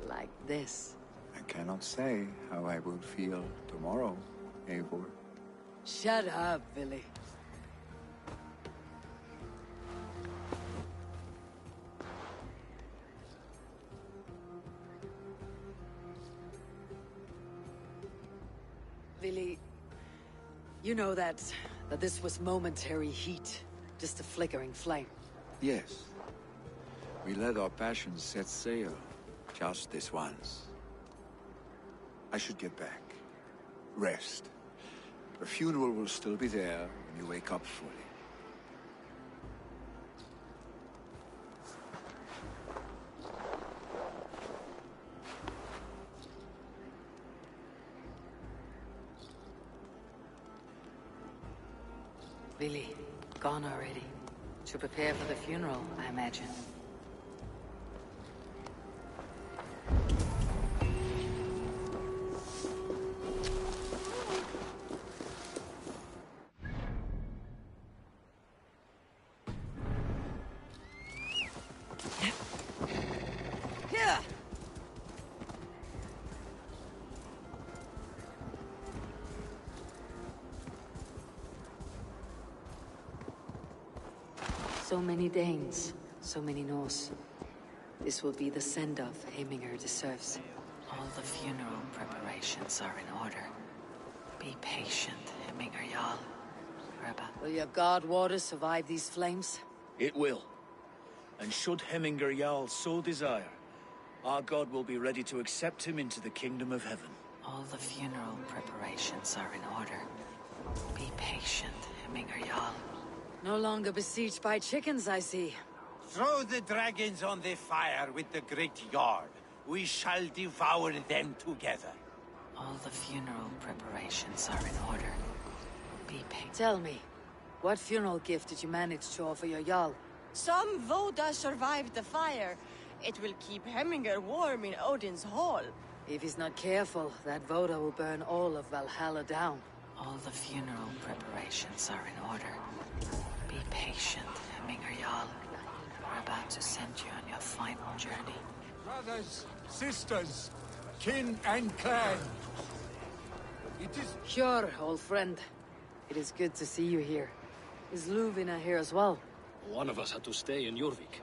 Like this. I cannot say how I will feel tomorrow, Eivor. Shut up, Billy. Billy, you know that this was momentary heat, just a flickering flame. Yes. We let our passions set sail, just this once. I should get back. Rest. The funeral will still be there when you wake up fully. Billy, gone already. To prepare for the funeral, I imagine. So many Danes, so many Norse. This will be the send-off Heminger deserves. All the funeral preparations are in order. Be patient, Heminger Jarl. Will your god water survive these flames? It will. And should Heminger Jarl so desire, our god will be ready to accept him into the kingdom of heaven. All the funeral preparations are in order. Be patient, Heminger Jarl. No longer besieged by chickens, I see. Throw the dragons on the fire with the great yard. We shall devour them together. All the funeral preparations are in order. Be patient. Tell me, what funeral gift did you manage to offer your Jarl? Some Voda survived the fire. It will keep Heminger warm in Odin's hall. If he's not careful, that Voda will burn all of Valhalla down. All the funeral preparations are in order. Be patient, Heminger Jarl. We're about to send you on your final journey. Brothers, sisters, kin and clan. It is... Sure, old friend. It is good to see you here. Is Luvina here as well? One of us had to stay in Jorvik.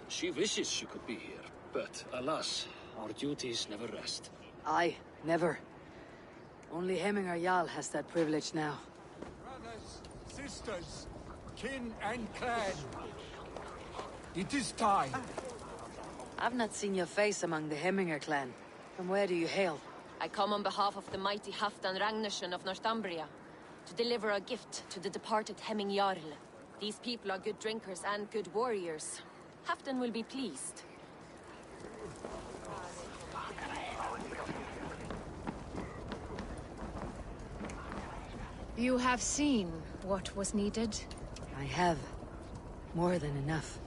She wishes she could be here, but alas, our duties never rest. Aye, never. Only Heminger Jarl has that privilege now. Brothers, sisters, kin and clan. It is time. I've not seen your face among the Heminger clan. From where do you hail? I come on behalf of the mighty Halfdan Ragnarsson of Northumbria to deliver a gift to the departed Hemming Jarl. These people are good drinkers and good warriors. Halfdan will be pleased. You have seen what was needed? I have. More than enough.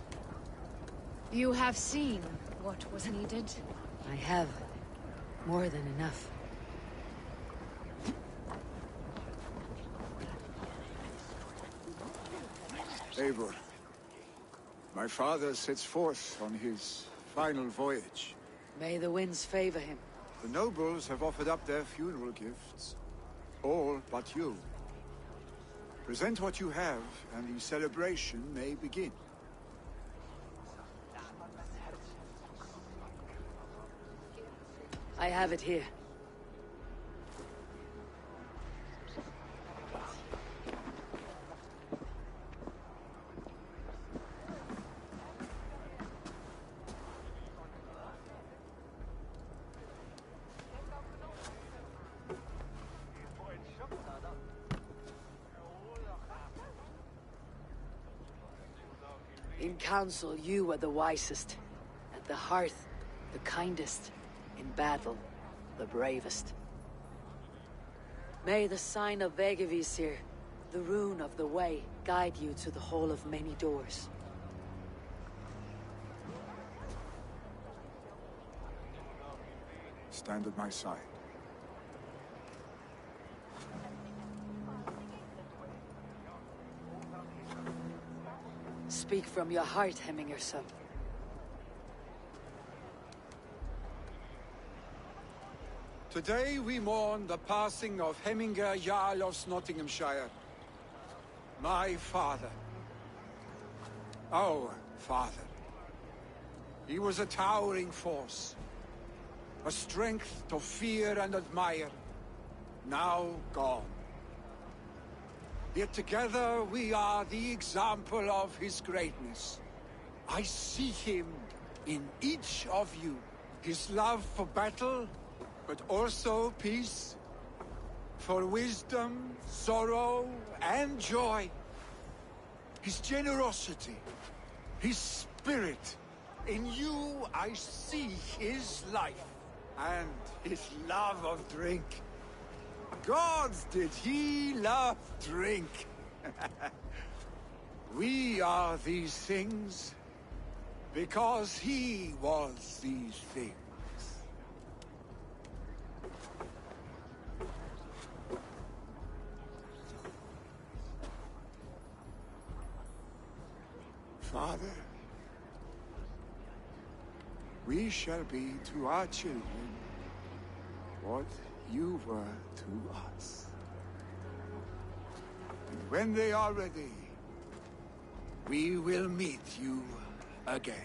You have seen what was needed? I have. More than enough. Eivor, my father sets forth on his final voyage. May the winds favor him. The nobles have offered up their funeral gifts. All but you. Present what you have, and the celebration may begin. I have it here. In council, you were the wisest. At the hearth, the kindest. In battle, the bravest. May the sign of Vegevisir, the rune of the way, guide you to the hall of many doors. Stand at my side. Speak from your heart, Hemmingerson. Today we mourn the passing of Hemminger Jarl of Nottinghamshire. My father. Our father. He was a towering force. A strength to fear and admire. Now gone. Yet together we are the example of his greatness. I see him in each of you. His love for battle, but also peace. For wisdom, sorrow, and joy. His generosity, his spirit. In you I see his life, and his love of drink. Gods, did he love drink! We are these things because he was these things. Father, we shall be to our children what you were to us. And when they are ready, we will meet you again.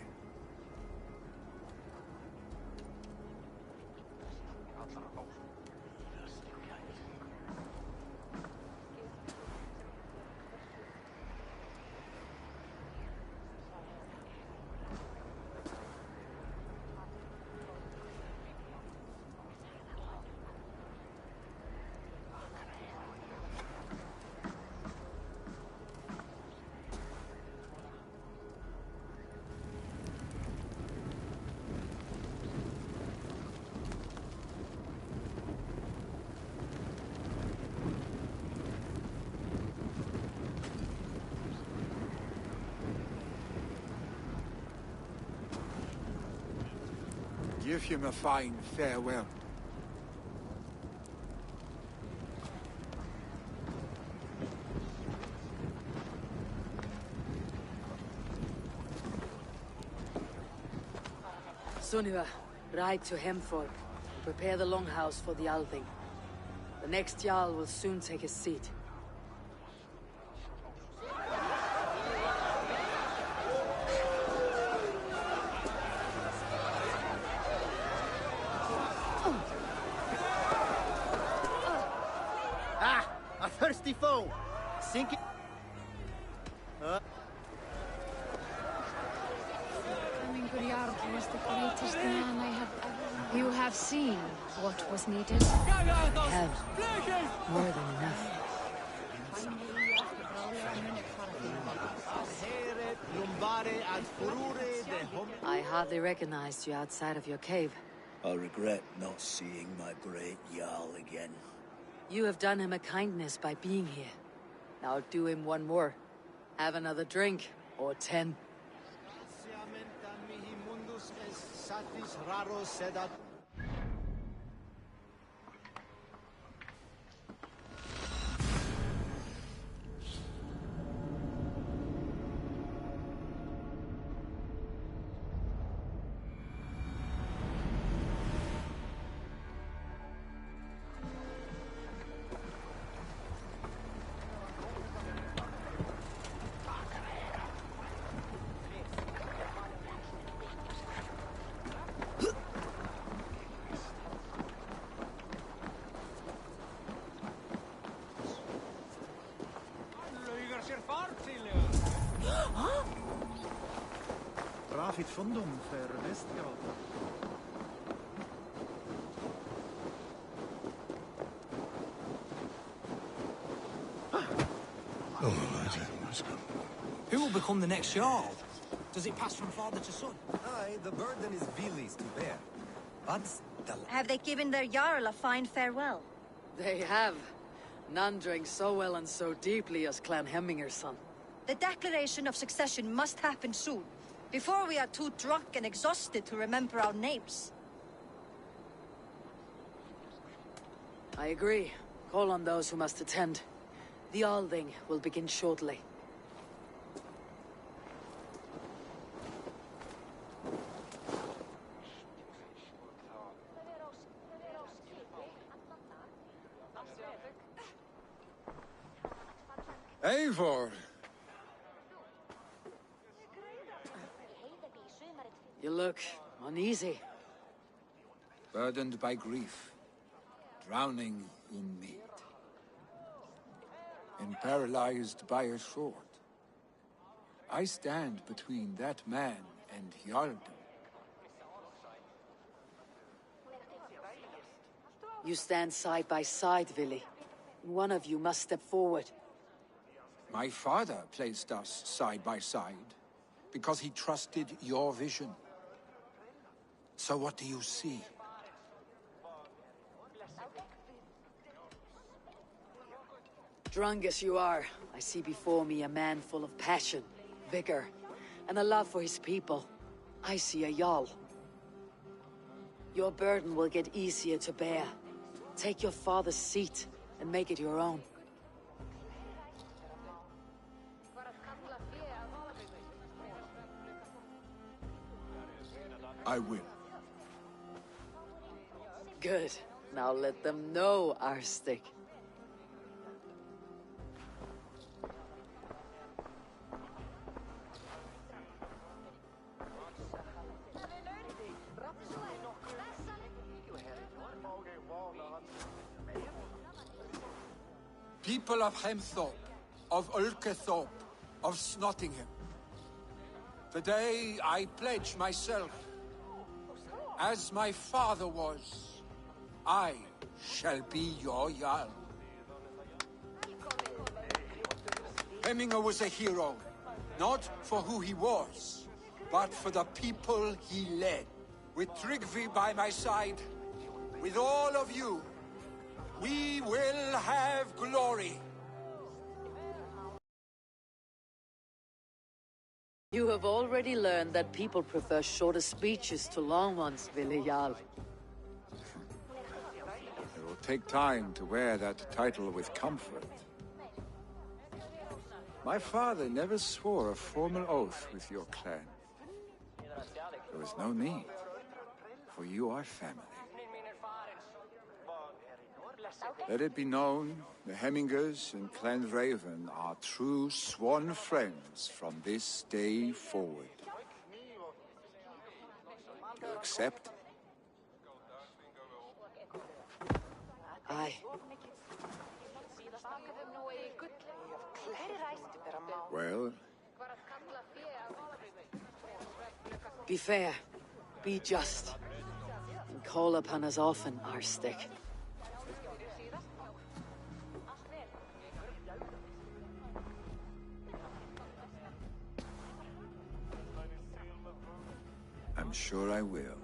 Give him a fine farewell. Sunniva, ride to Hemthorpe and prepare the longhouse for the Althing. The next Jarl will soon take his seat. A thirsty foe! Sink it. Hemmingur was the greatest man I have ever... You have seen what was needed? Have more than enough. I hardly recognized you outside of your cave. I regret not seeing my great Jarl again. You have done him a kindness by being here. Now do him one more. Have another drink, or 10. sitt fundum för Västgård. Who will become the next Jarl? Does it pass from father to son? Aye, the burden is Vili's to bear. But Have they given their Jarl a fine farewell? They have. None drank so well and so deeply as Clan Hemminger's son. The declaration of succession must happen soon, before we are too drunk and exhausted to remember our names. I agree. Call on those who must attend. The Alding will begin shortly. Eivor! You look uneasy. Burdened by grief, drowning in mead, and paralyzed by a sword. I stand between that man and Hjarldom. You stand side by side, Vili. One of you must step forward. My father placed us side by side because he trusted your vision. So what do you see? Drunk as you are, I see before me a man full of passion, vigor, and a love for his people. I see a Jarl. Your burden will get easier to bear. Take your father's seat and make it your own. I will. Good. Now let them know, Arstic. People of Hemthorpe, of Ulkethorpe, of Snottingham. Today I pledge myself, as my father was, I shall be your Jarl. Hemminger was a hero, not for who he was, but for the people he led. With Tryggvi by my side, with all of you, we will have glory. You have already learned that people prefer shorter speeches to long ones, Vili Jarl. It will take time to wear that title with comfort. My father never swore a formal oath with your clan. There was no need, for you are family. Let it be known, the Hemmingers and Clan Raven are true sworn friends from this day forward. You accept? Aye. Well, Be fair. Be just. And call upon us often, Arstic. I'm sure I will.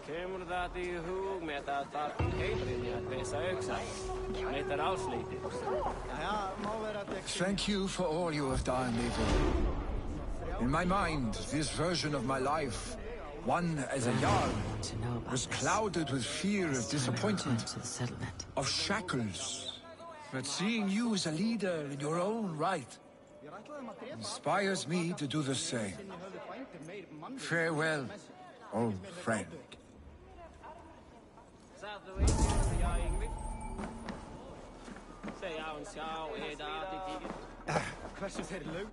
Kemur það í hug með að það Heimrinni að pesa öxar? Meittar áslítið. Thank you for all you have done, Eivor. In my mind, this version of my life, one as a Jarl, was clouded with fear of disappointment, of shackles. But seeing you as a leader in your own right inspires me to do the same. Farewell, old friend. Hversu þeir laug?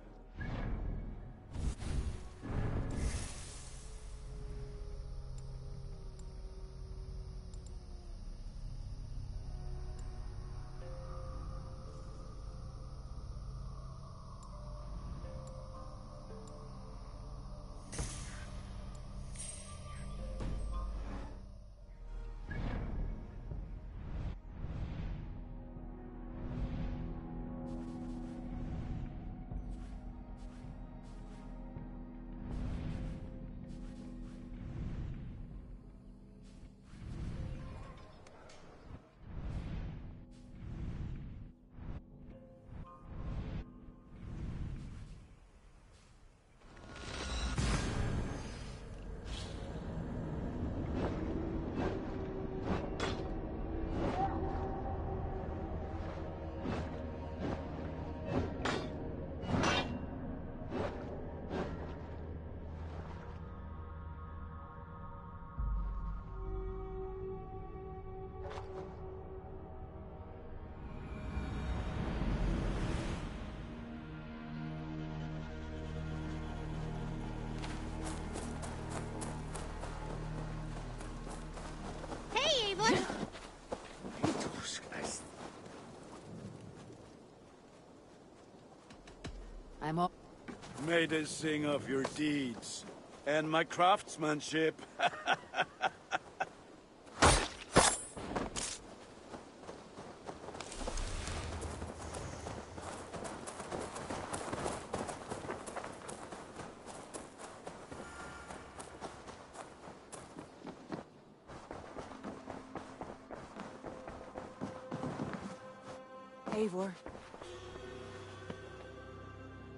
May they sing of your deeds and my craftsmanship. Eivor.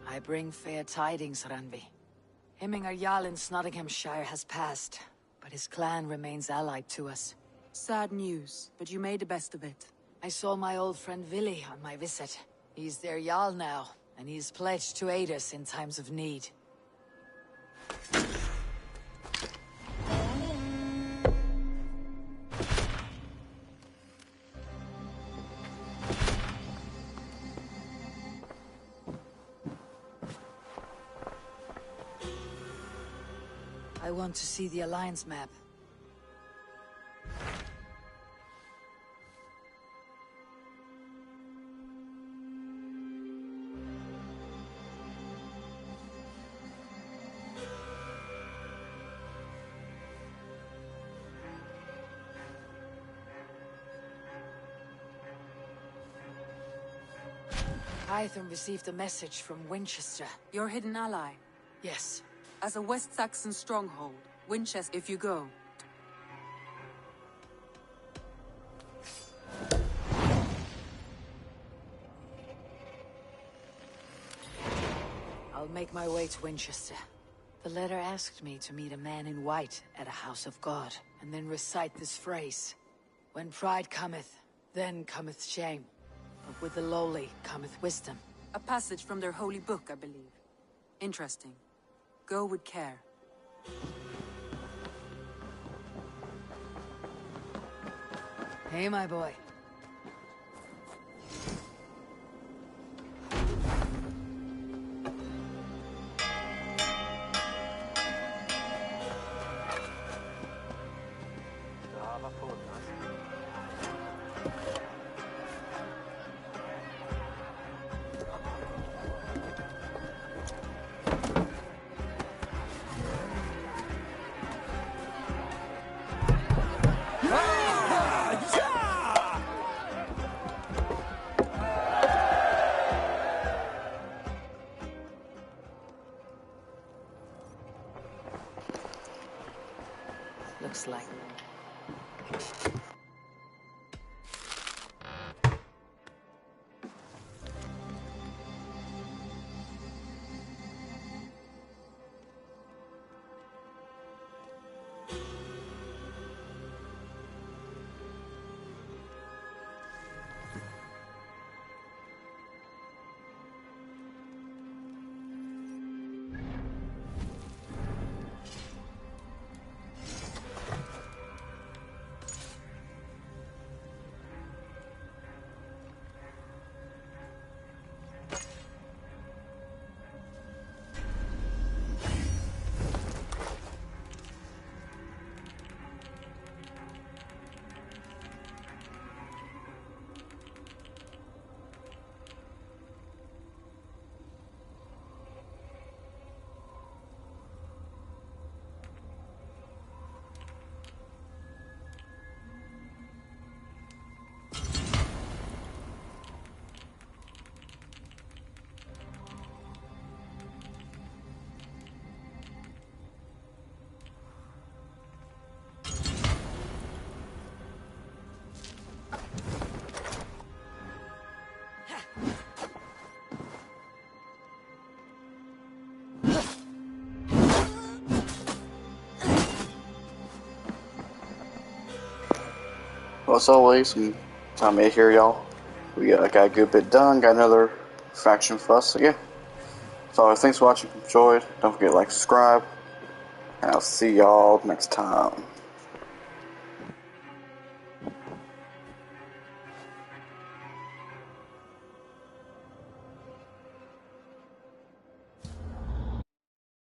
I bring fair tidings, Randvi. Hemmingar Jarl in Nottinghamshire has passed, but his clan remains allied to us. Sad news, but you made the best of it. I saw my old friend Vili on my visit. He's their Jarl now, and he's pledged to aid us in times of need. I want to see the Alliance map. Hytham received a message from Winchester. Your hidden ally? Yes. As a West Saxon stronghold, Winchester if you go. I'll make my way to Winchester. The letter asked me to meet a man in white at a house of God, and then recite this phrase. When pride cometh, then cometh shame. But with the lowly cometh wisdom. A passage from their holy book, I believe. Interesting. Go with care. Hey, my boy. Looks like. Well, as always, I'm Tommy here, y'all. I got a good bit done, got another faction fuss, so yeah. So thanks for watching, enjoyed, don't forget to like, subscribe, and I'll see y'all next time.